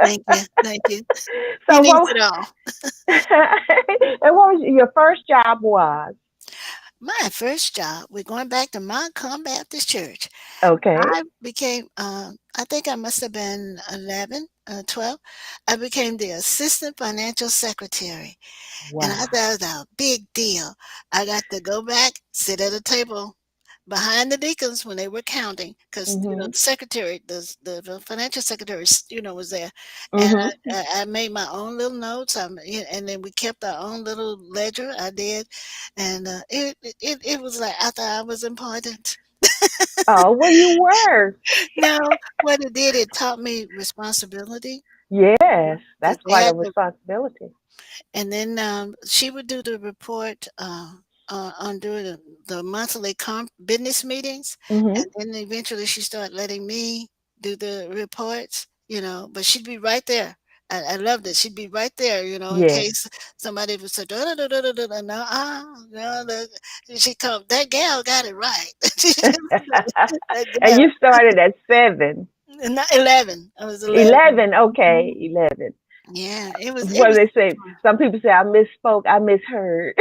Thank you. Thank you. He So needs what? it all. And what was your first job was? My first job, we're going back to Montcalm Baptist Church. Okay. I think I must have been 11, 12. I became the assistant financial secretary. And I thought Wow. it was a big deal. I got to go back, sit at a table behind the deacons when they were counting, because Mhm. the secretary, the financial secretary, was there, and Mhm. I made my own little notes. And then we kept our own little ledger. I did, and it was like I thought I was important. Oh, well, you were. No, what it did, it taught me responsibility Yes, because that's they quite a had to. responsibility. And then she would do the report on doing the monthly business meetings, Mhm. and then eventually she started letting me do the reports. But she'd be right there. I loved it. She'd be right there, in Yes. case somebody would say, "Da, da, da, da, da, da, da," no, no, she come, that gal got it right. She just that And gal, you started at 7. not 11. I was 11. 11. Okay, 11. Yeah, it What do was they say? fun. Some people say I misspoke. I misheard.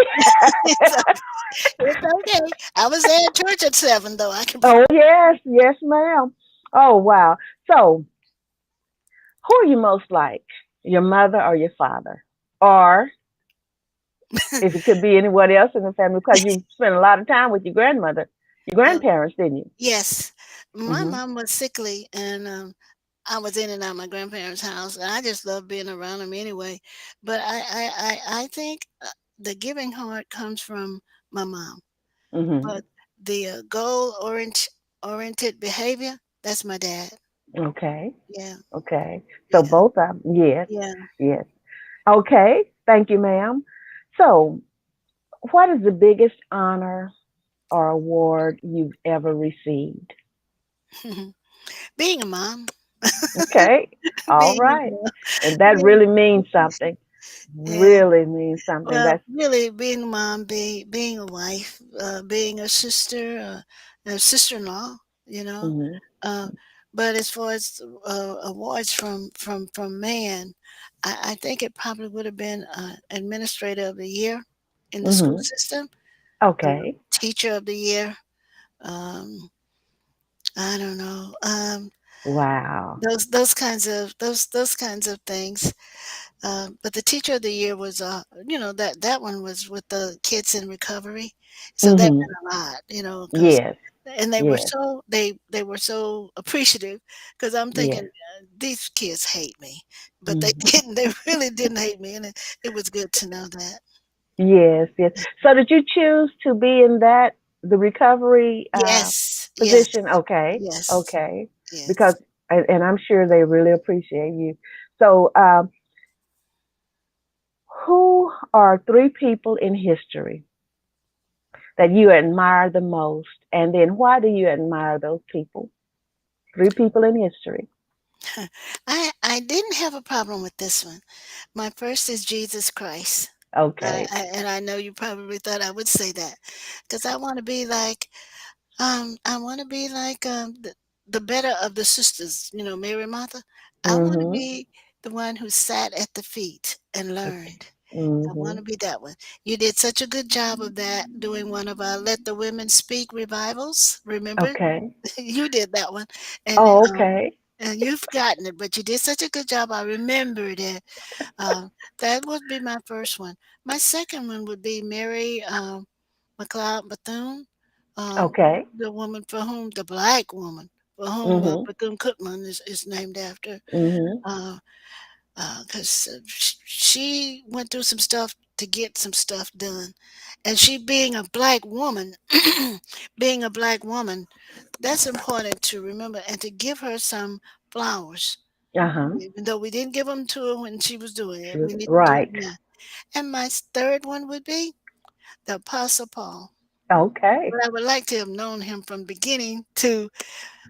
It's okay. I was there at church at 7, though, I can Oh, yes. Yes, ma'am. Oh, wow. So, who are you most like? Your mother or your father? Or if it could be anyone else in the family, because you spent a lot of time with your grandmother, your uh, grandparents, didn't you? yes. My Mhm. mom was sickly, and, I was in and out of my grandparents' house, and I just loved being around them anyway. But I think, the giving heart comes from my mom, Mhm. but the, oriented behavior, that's my dad. Okay. Yeah, Okay. So yeah, both of them. Yes. yeah. Yes. Okay. Thank you, ma'am. So, what is the biggest honor or award you've ever received? Being a mom. Okay. All Being a right. mom. And that Yeah, really means something. yeah. Really means something. Well, That's really, being a mom, being a wife, being a sister, a sister-in-law, you know. mhm. Uh, but as far as awards from man, I think it probably would have been Administrator of the Year in the school Mhm. system, Okay. Teacher of the Year. Um, I don't know. Wow. Those kinds of things. But the teacher of the year was, that one was with the kids in recovery, so that Mhm. meant a lot, because Yes. and Yes. they were so appreciative, because I'm thinking, Yes. these kids hate me, but they Mhm. didn't. They really didn't hate me, and it was good to know that. Yes, yes. So did you choose to be in the recovery Yes, yes, position? Okay, yes, okay. Because yes. and I'm sure they really appreciate you. So, who are three people in history that you admire the most, and then why do you admire those people? Three people in history. I didn't have a problem with this one. My first is Jesus Christ. Okay. And I know you probably thought I would say that, because I want to be like I want to be like the better of the sisters, Mary Martha. I want to Mhm. be the one who sat at the feet and Okay. learned. I want Mhm. to be that one. You did such a good job of that doing one of our Let the Women Speak revivals. Remember? Okay. You did that one. And Oh, okay. and you've forgotten it, but you did such a good job. I remembered it. That would be my first one. My second one would be Mary Mcleod Bethune, Okay. the woman for whom the black woman for whom Mhm. Bethune Cookman is named after. Mhm. Uh, because she went through some stuff to get some stuff done, and she being a black woman, being a black woman, that's important to remember and to give her some flowers. Uh huh. Even though we didn't give them to her when she was doing She it, was we need to do it right. now. And my third one would be the Apostle Paul. Okay. But I would like to have known him from beginning to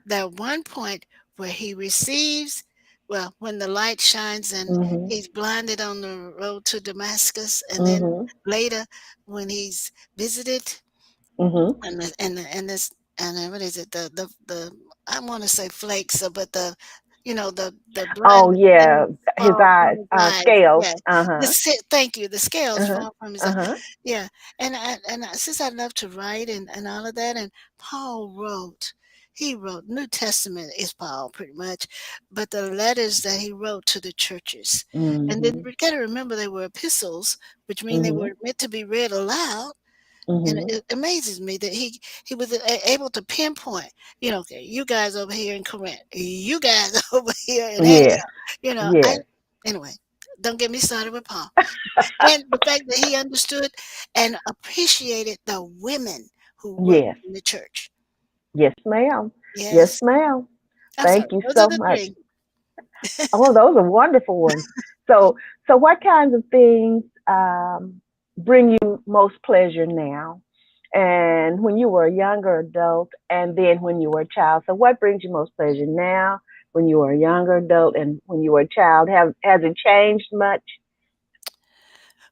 that one point where he receives, well, when the light shines and Mhm. he's blinded on the road to Damascus, and then Mhm. later when he's visited Mhm. and this and then what is it, the I want to say flakes, but the Oh blinding yeah, things his fall from eye his eyes. scales. Yeah, Uh huh. thank you. The Uh scales huh. fall from his eye. Uh huh. Yeah, since I love to write and all of that, and Paul wrote. He wrote New Testament is Paul pretty much, but the letters that he wrote to the churches, and then Mhm. we got to remember they were epistles, which mean they Mhm. were meant to be read aloud, and Mhm. it amazes me that he was able to pinpoint, okay, you guys over here in Corinth, you guys over here in Yes. Antioch, I Yes. anyway. Don't get me started with Paul, and the fact that he understood and appreciated the women who worked Yes. in the church. Yes, ma'am. Yes, Yes, ma'am. I'm sorry. Thank you Those are so the much. three. Oh, those are wonderful ones. So, so what kinds of things bring you most pleasure now? And when you were a younger adult, and then when you were a child. So, what brings you most pleasure now, when you were a younger adult, and when you were a child? Has it changed much?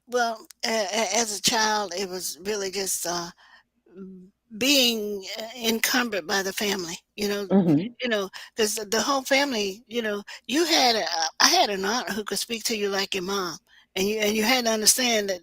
Well, as a child, it was really just being encumbered by the family, Mhm. because the whole family, you had I had an aunt who could speak to you like your mom, and you had to understand that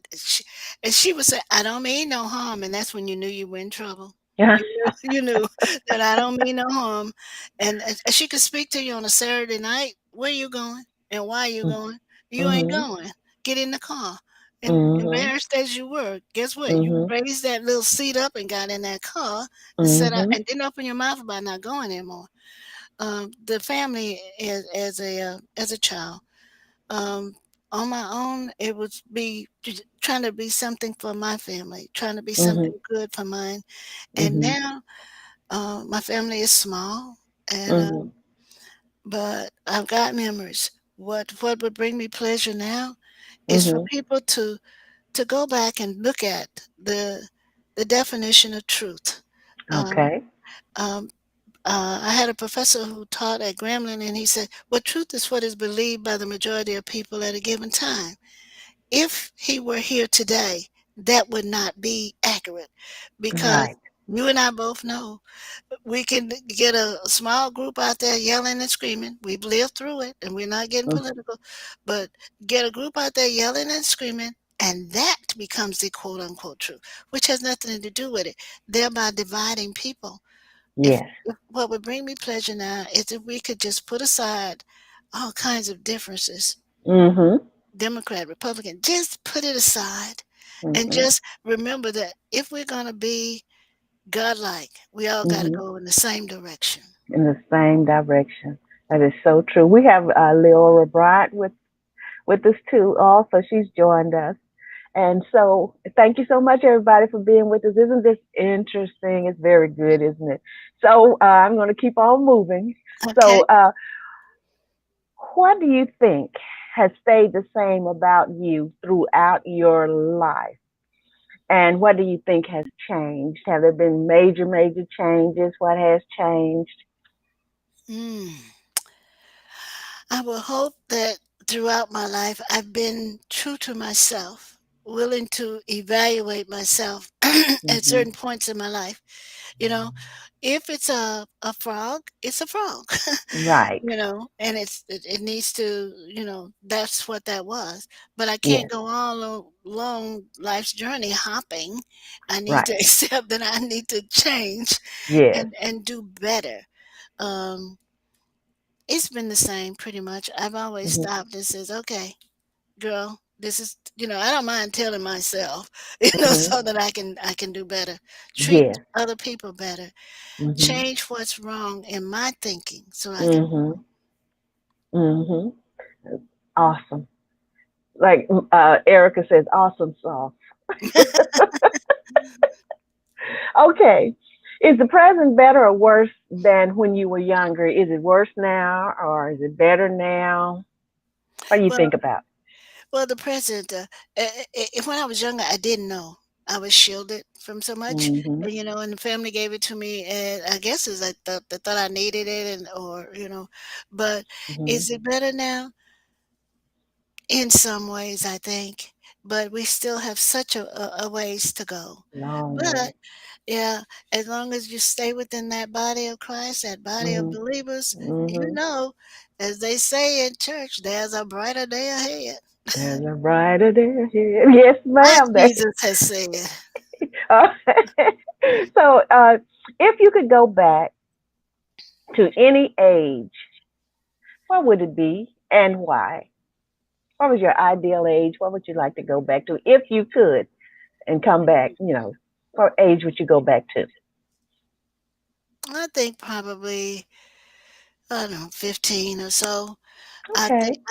she would say, "I don't mean no harm," and that's when you knew you were in trouble. Yeah. You knew that I don't mean no harm, and she could speak to you on a Saturday night. Where you going and why you going? You ain't Mhm. going. Get in the car. And Mhm. embarrassed as you were, guess what? You Mhm. raised that little seat up and got in that car and sat out Mhm. and didn't open your mouth about not going anymore. The family as a child, um, on my own, it would be trying to be something for my family, trying to be Mhm. something good for mine. And Mhm. now, my family is small, and Mhm. but I've got memories. What would bring me pleasure now is for Mhm. people to go back and look at the definition of truth. Um, Okay. um, I had a professor who taught at Grambling, and he said, "Well, truth is what is believed by the majority of people at a given time. If he were here today, that would not be accurate, because Right. you and I both know we can get a small group out there yelling and screaming. We've lived through it, and we're not getting Mm. political, but get a group out there yelling and screaming, and that becomes the quote unquote truth, which has nothing to do with it, thereby dividing people. If, Yes. if what would bring me pleasure now is if we could just put aside all kinds of differences, Mhm. Democrat, Republican, just put it aside and Mhm. just remember that if we're going to be godlike, we all got to Mhm. go in the same direction. In the same direction. That is so true. We have Leora Bryant with us too. Also, she's joined us, And so, thank you so much, everybody, for being with us. Isn't this interesting? It's very good, isn't it? So, I'm going to keep on moving. Okay. So, what do you think has stayed the same about you throughout your life? And what do you think has changed? Have there been major, major changes? What has changed? Mm. I will hope that throughout my life I've been true to myself, willing to evaluate myself at Hmm. certain points in my life. You know, if it's a frog, it's a frog. Right. And it needs to, that's what that was. But I can't Yes. go all along life's journey hopping. I need to Right. accept that I need to change Yes. and do better. Um, it's been the same pretty much. I've always Hmm. stopped and says, "Okay, girl, this is," I don't mind telling myself, Hmm. so that I can do better, treat Yes. other people better, Hmm. change what's wrong in my thinking so I can. Hmm. Hmm. Awesome. Like Erica says, awesome sauce. Okay. Is the present better or worse than when you were younger? Is it worse now or is it better now? What do you Well, think about? well, the present. When I was younger, I didn't know. I was shielded from so much, Hmm. and the family gave it to me, and I guess it's like they thought I needed it, or. But Hmm. is it better now? In some ways, I think, but we still have such a ways to go. Long But way. yeah, as long as you stay within that body of Christ, that body of Hmm. believers, Hmm. as they say in church, there's a brighter day ahead. There's a brighter day ahead. Yes, Like ma'am. Jesus has said. Uh, so, if you could go back to any age, what would it be and why? What was your ideal age? What would you like to go back to if you could and come back? What age would you go back to? I think probably, I don't know, 15 or so. I think Okay.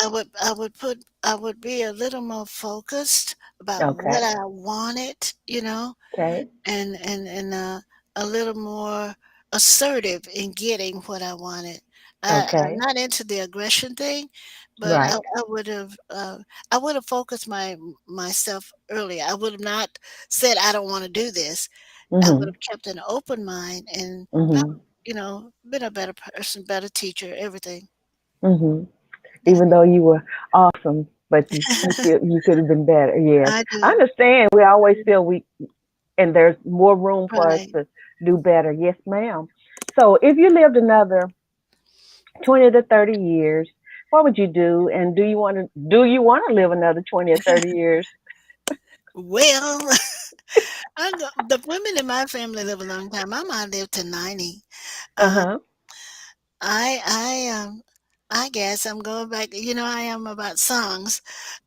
I would be a little more focused about Okay. what I wanted, Okay. and a little more assertive in getting what I wanted. I'm Okay. not into the aggression thing, but I, Right. I would have I would have focused myself earlier. I would have not said I don't want to do this. I would Mhm. have kept an open mind and probably, Mhm. been a better person, better teacher, everything. Mhm. I Even though you were awesome, but you feel you could have been better. Yes, I I do. understand. We always feel we and there's more room for us Right. to do better. Yes, ma'am. So if you lived another 20 to 30 years, what would you do? And do you want to live another 20 or 30 years? Well, the women in my family live a long time. My mom lived to 90. Uh Uh, huh. I guess I'm going back. I am about songs.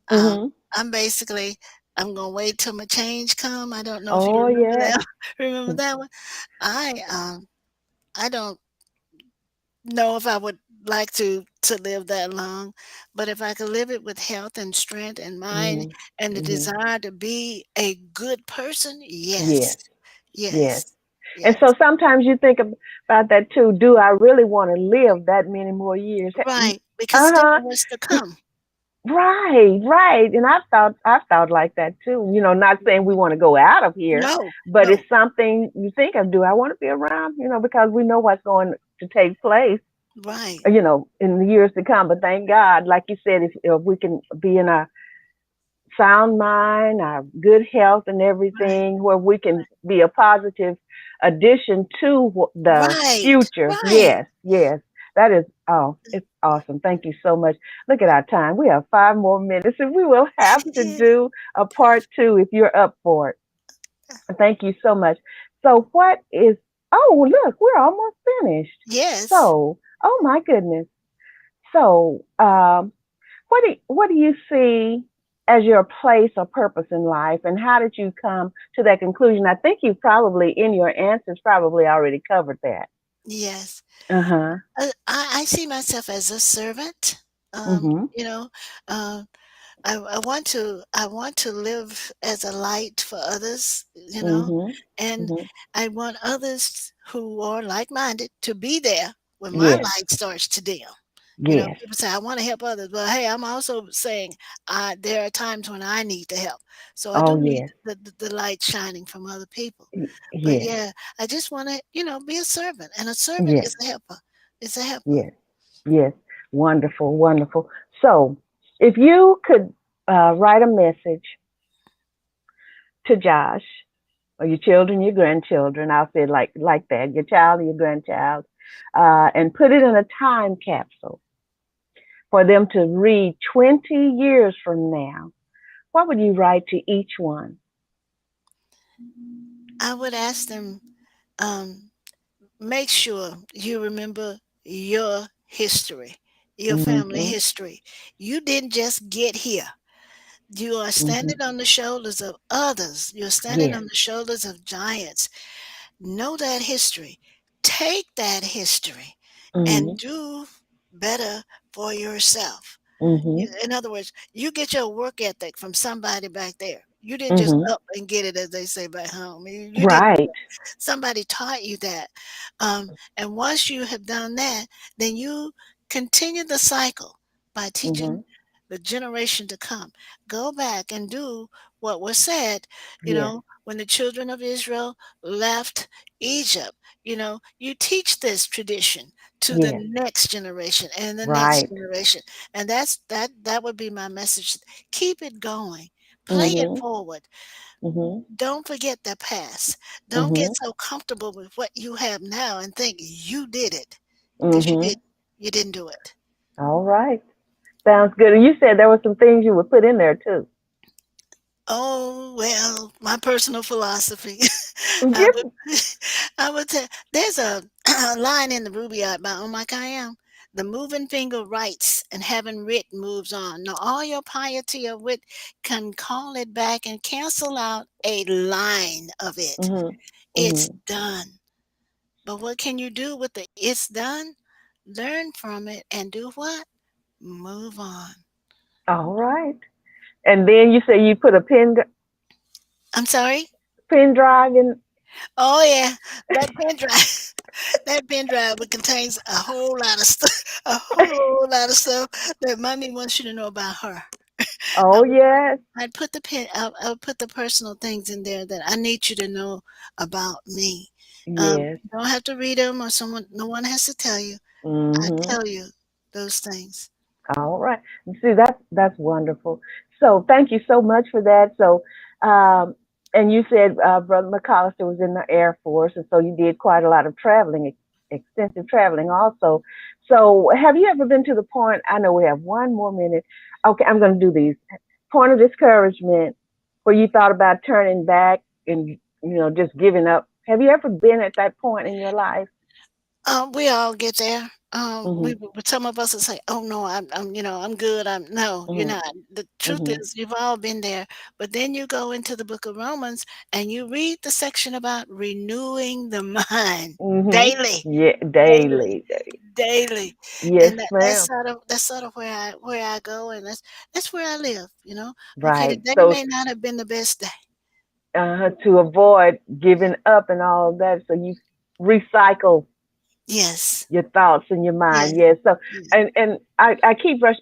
Um, Mhm. I'm basically I'm gonna wait till my change come. I don't know if you Oh remember yes. that. Remember that one? I don't know if I would like to live that long, but if I could live it with health and strength and mind Mhm. and the Mhm. desire to be a good person, yes, Yes. Yes. yes, And yes, so sometimes you think about that too. Do I really want to live that many more years? right, because still Uh-huh. what's to come. Right, right. And I've thought like that too. Not saying we want to go out of here, No, but no, it's something you think of. Do I want to be around? Because we know what's going to take place, right, in the years to come. But thank God, like you said, if we can be in a sound mind, our good health, and right, everything, where we can be a positive addition to the right, future. right. Yes, yes, that is. Oh, it's awesome. Thank you so much. Look at our time. We have 5 more minutes, and we will have to do a part two if you're up for it. Thank you so much. So, what is? Oh, look, we're almost finished. Yes, So, oh my goodness. So, what do you see as your place or purpose in life, and how did you come to that conclusion? I think you probably, in your answers, probably already covered that. yes. Uh huh. I see myself as a servant. Um, Mhm. you know, uh, I want to live as a light for others, Mhm. and Mhm. I want others who are like-minded to be there when my Yes. light starts to dim. Yes. People say, "I wanna help others," but, hey, I'm also saying, there are times when I need the help. So I Oh do need yes. the light shining from other people. But, Yes. yeah, I just wanna, be a servant, and a servant Yes. is a helper. Is a helper. Yes. Yes. Wonderful. Wonderful. So, if you could write a message to Josh or your children, your grandchildren, I'll say it like that, your child or your grandchild, and put it in a time capsule for them to read 20 years from now, what would you write to each one? I would ask them, um, make sure you remember your history, your family Mhm. history. You didn't just get here. You are Mhm. standing on the shoulders of others. You're standing Yes. on the shoulders of giants. Know that history. Take that history and Mhm. do better for yourself. Mhm. In other words, you get your work ethic from somebody back there. You didn't just Mhm. up and get it, as they say back home. You didn't do Right. that. Somebody taught you that. And once you have done that, then you continue the cycle by teaching Mhm. the generation to come. Go back and do what was said, Yes. when the children of Israel left Egypt. You teach this tradition to the Yes. next generation and the next Right. generation. And that would be my message. Keep it going. Play it Mhm. forward. Mhm. Don't forget the past. Don't get Mhm. so comfortable with what you have now and think you did it, because you Mhm. didn't. You didn't do it. All right. Sounds good. And you said there were some things you would put in there too. Oh, well, my personal philosophy. I would Give. I would tell there's a a line in the Rubaiyat by Omar Khayyam. The moving finger writes, and having writ moves on. Now all your piety of wit can call it back and cancel out a line of it. Mhm. It's Mhm. done. But what can you do with the it's done? Learn from it and do what? Move on. All right. And then you say you put a I'm sorry? pen drive in. Oh yeah, that pen drive. That pen drive it contains a whole lot of stuff, a whole lot of stuff that mommy wants you to know about her. I Oh would put, yes. I would put the personal things in there that I need you to know about me. Yes. You don't have to read them, or no one has to tell you. I Mhm. tell you those things. All right. See, that's wonderful. So thank you so much for that. So, um, and you said Brother McCollister was in the Air Force, and so you did quite a lot of traveling, extensive traveling also. So, have you ever been to the point? I know we have one more minute. Okay, I'm going to do these. Point of discouragement, where you thought about turning back and just giving up. Have you ever been at that point in your life? We all get there. Mhm. Some of us will say, "Oh no, I'm good." No, you're Mhm. not. The truth Mhm. is, you've all been there. But then you go into the Book of Romans and you read the section about renewing the mind Mhm. daily, Yeah, daily, daily. daily, Yes, and that's ma'am. sort of where I go, and that's where I live. Okay, Right. today So may not have been the best day. to avoid giving up and all of that, so you recycle Yes, your thoughts and your mind. yes, Yes. So yes. and I keep rush.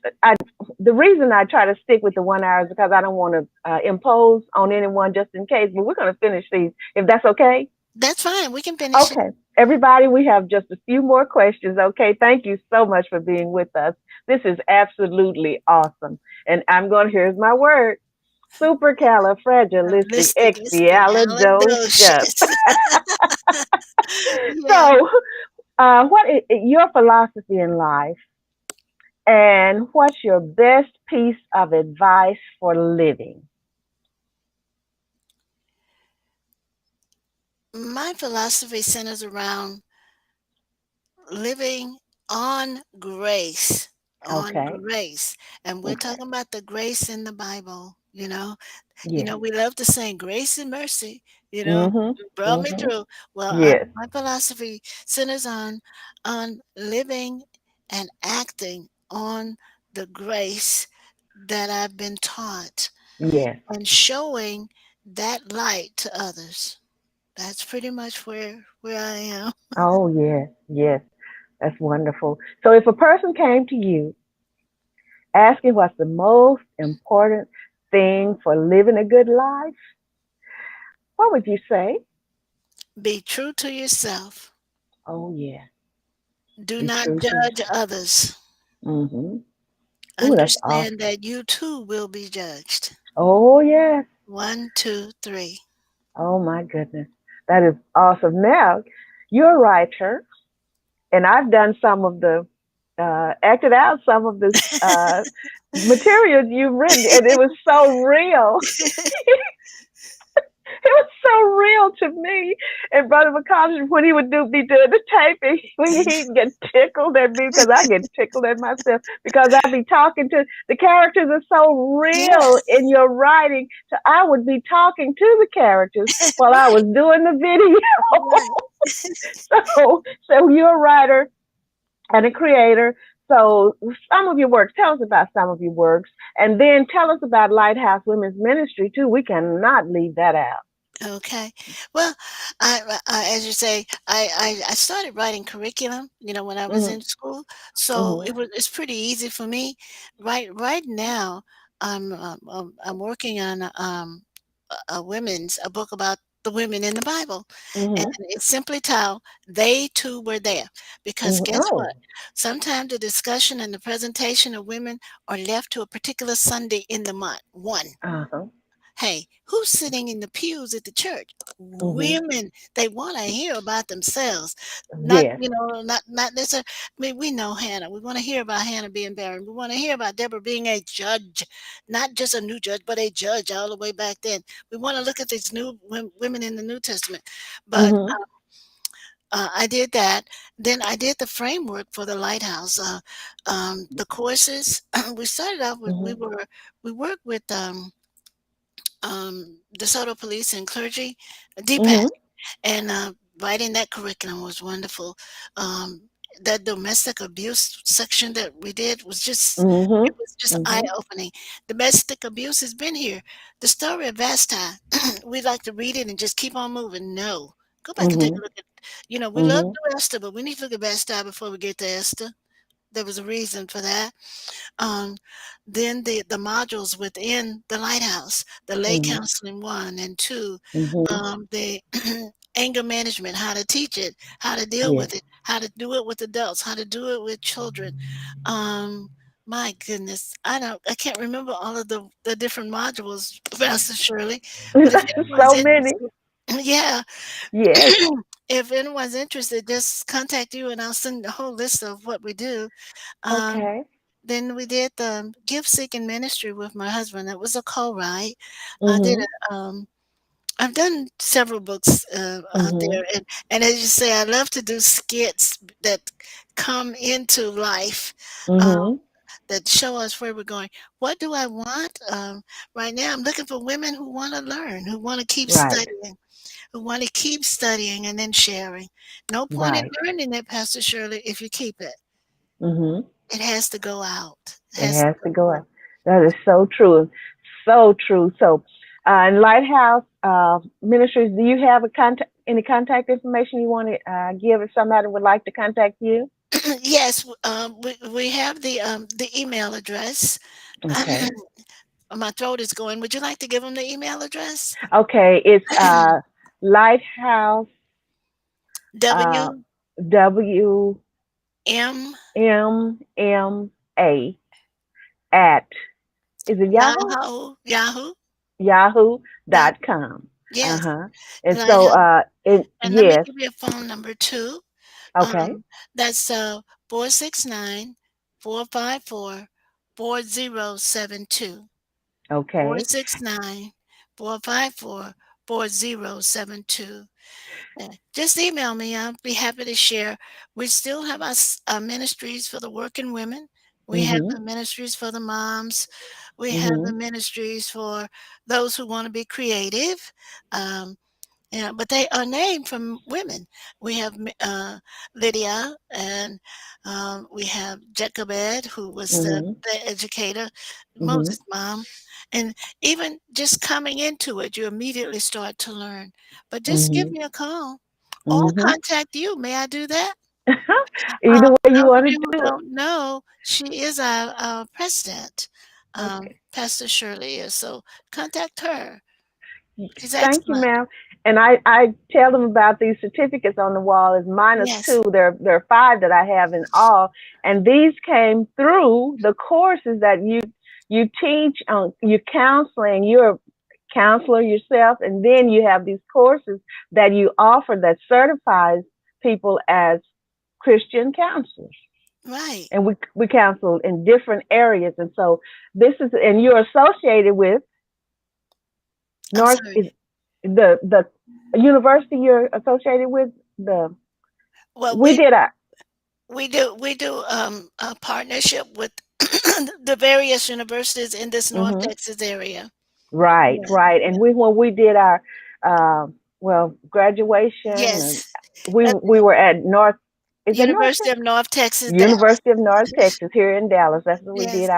The reason I try to stick with the 1 hour is because I don't want to impose on anyone just in case. But we're going to finish these if that's okay. That's fine. We can finish it. Okay. Everybody, we have just a few more questions. Okay. Thank you so much for being with us. This is absolutely awesome. And I'm going to, here's my word, Listic supercalifragilisticexpialidocious. expialidocious. Yeah. So, what is your philosophy in life, and what's your best piece of advice for living? My philosophy centers around living on grace, on Okay. grace. And we're Okay. talking about the grace in the Bible. Yes. We love to sing grace and mercy, Mhm. brought me Mhm. through. Well, Yes. my philosophy centers on living and acting on the grace that I've been taught Yes. and showing that light to others. That's pretty much where I am. Oh, yes, yes. That's wonderful. So if a person came to you asking what's the most important thing for living a good life, what would you say? Be true to yourself. Oh, yeah. Do Be not true to judge yourself. others. Mm-hmm. Oh, that's Understand awesome. that you too will be judged. Oh, yes. One, two, three. Oh, my goodness. That is awesome. Now, you're a writer, and I've done some of the, acted out some of the materials you've written, and it was so real. It was so real to me. And Brother McCollister, when he would be doing the taping, when he'd get tickled at me because I get tickled at myself because I'd be talking to the characters are so real Yes, in your writing. So I would be talking to the characters while I right, was doing the video. right. So you're a writer and a creator. So some of your works, tell us about some of your works, and then tell us about Lighthouse Women's Ministry too. We cannot leave that out. Okay. Well, as you say, I started writing curriculum, when I was Hmm. in school. So Hmm. it's pretty easy for me. Right now, I'm working on a book about the women in the Bible, and Hmm. it's simply titled "They Too Were There." Because Hmm. guess what? Oh. Sometimes the discussion and the presentation of women are left to a particular Sunday in the month. One. Uh-huh. Hey, who's sitting in the pews at the church? Hmm. Women. They want to hear about themselves. Not, Yes. not necessarily. I mean, we know Hannah. We want to hear about Hannah being barren. We want to hear about Deborah being a judge, not just a new judge, but a judge all the way back then. We want to look at these new women in the New Testament. But Hmm. I did that. Then I did the framework for the Lighthouse. The courses. We started off with Hmm. we worked with DeSoto Police and Clergy, DPAC, Hmm. and writing that curriculum was wonderful. Um, that domestic abuse section that we did was just Hmm. it was just eye Hmm. opening. Domestic abuse has been here. The story of Vasti, we like to read it and just keep on moving. No, go back and take Hmm. a look at. We love Hmm. Esther, but we need to look at Vasti before we get to Esther. There was a reason for that. Um, then the modules within the Lighthouse, the lay Hmm. counseling 1 and 2, Hmm. the anger management, how to teach it, how to deal Yes. with it, how to do it with adults, how to do it with children. Um, my goodness, I can't remember all of the different modules, Pastor Shirley. But if anyone's So many. interested, yeah, Yes. if anyone's interested, just contact you and I'll send the whole list of what we do. Um, Okay. then we did the gift seeking ministry with my husband. It was a co-write. I did Hmm. it. I've done several books out Hmm. there, and as you say, I love to do skits that come into life, um, Hmm. that show us where we're going. What do I want? Right now, I'm looking for women who want to learn, who want to keep Right. studying, and then sharing. No point in Right. learning it, Pastor Shirley, if you keep it. Hmm. It has to go out. It It has to has to go go forth. out. That is so true. So true. So, in Lighthouse Ministries, do you have any contact information you want to give if somebody would like to contact you? Yes, we have the email address. Okay. My throat is going. Would you like to give them the email address? Okay. It's Lighthouse uh, W W M M M A at, is it Yahoo? Yahoo dot Yahoo.com. yes. Uh-huh. And And I so have let me yes. give you a phone number too. Okay. Um, that's 469 454 4072. Okay. 469 454 4072. Yeah, just email me. I'll be happy to share. We still have our ministries for the working women. We have Mhm. the ministries for the moms. We have the Mhm. ministries for those who want to be creative. Um, Yeah, but they are named from women. We have Lydia, and we have Jacobed, who was Mhm. the educator, Mhm. Moses' mom. And even just coming into it, you immediately start to learn. But just give Mhm. me a call or Mhm. contact you. May I do that? Either way you Those of want to you who do it. don't know, she is our president. Okay. Pastor Shirley is. So contact her. She's Thank you, excellent. ma'am. And I tell them about these certificates on the wall. Is minus Yes, two. There are five that I have in all, and these came through the courses that you teach on. You counseling. You're a counselor yourself, and then you have these courses that you offer that certifies people as Christian counselors. right. And we counsel in different areas, and so this is, and you're associated with I'm North sorry. is the university you're associated with. The Well, we did a we do a partnership with the various universities in this North hmm Texas area. right, Yeah, right, and yeah. we when we did our well, graduation, and Yes, at we the were at North, is it North University of North Texas, Dallas. University of North Texas here in Dallas. That's where we Yes, did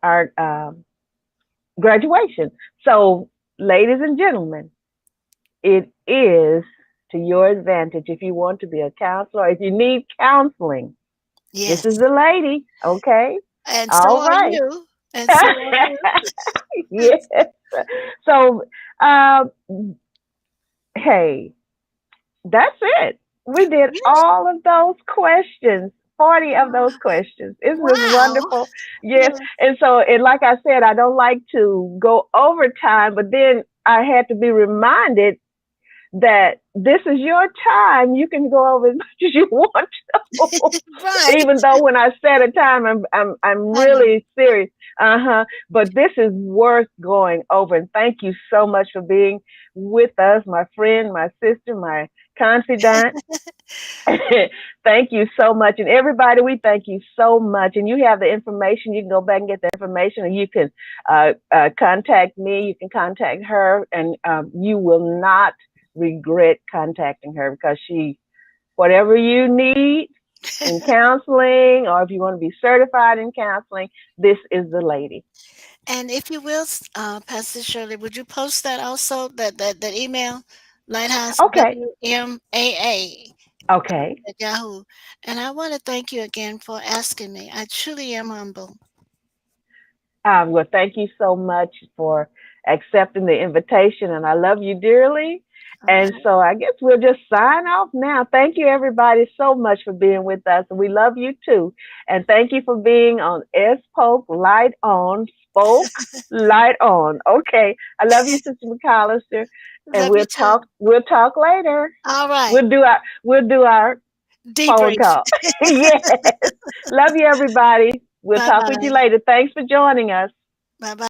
our graduation. So, ladies and gentlemen, it is to your advantage if you want to be a counselor. If you need counseling, this is yes, the lady. Okay. and so All are right. you, and so are you. Yes. So, uh, hey, that's it. We did Really? all of those questions, 40 of those questions. Isn't this Wow. wonderful? Yes. Yeah. And so, and like I said, I don't like to go overtime, but then I had to be reminded that this is your time. You can go over as much as you want to. Right. Even though when I set a time, I'm I know. really serious. Uh-huh. But this is worth going over. And thank you so much for being with us, my friend, my sister, my confidant. Thank you so much. And everybody, we thank you so much. And you have the information. You can go back and get the information, and you can contact me. You can contact her, and you will not regret contacting her, because she, whatever you need in counseling, or if you want to be certified in counseling, this is the lady. And if you will, Pastor Shirley, would you post that also, that email, Lighthouse Okay. WMAA Okay. at Yahoo. And I want to thank you again for asking me. I truly am humble. Well, thank you so much for accepting the invitation, and I love you dearly. All And right. so I guess we'll just sign off now. Thank you, everybody, so much for being with us. And we love you too. And thank you for being on SPolk Light On, Spoke Light On. Okay. I love you, Sister McCollister. And Love you too. we'll talk later. All right. We'll do our phone Debrief. talk. Yes. Love you, everybody. We'll Bye talk with you bye. later. Thanks for joining us. Bye bye.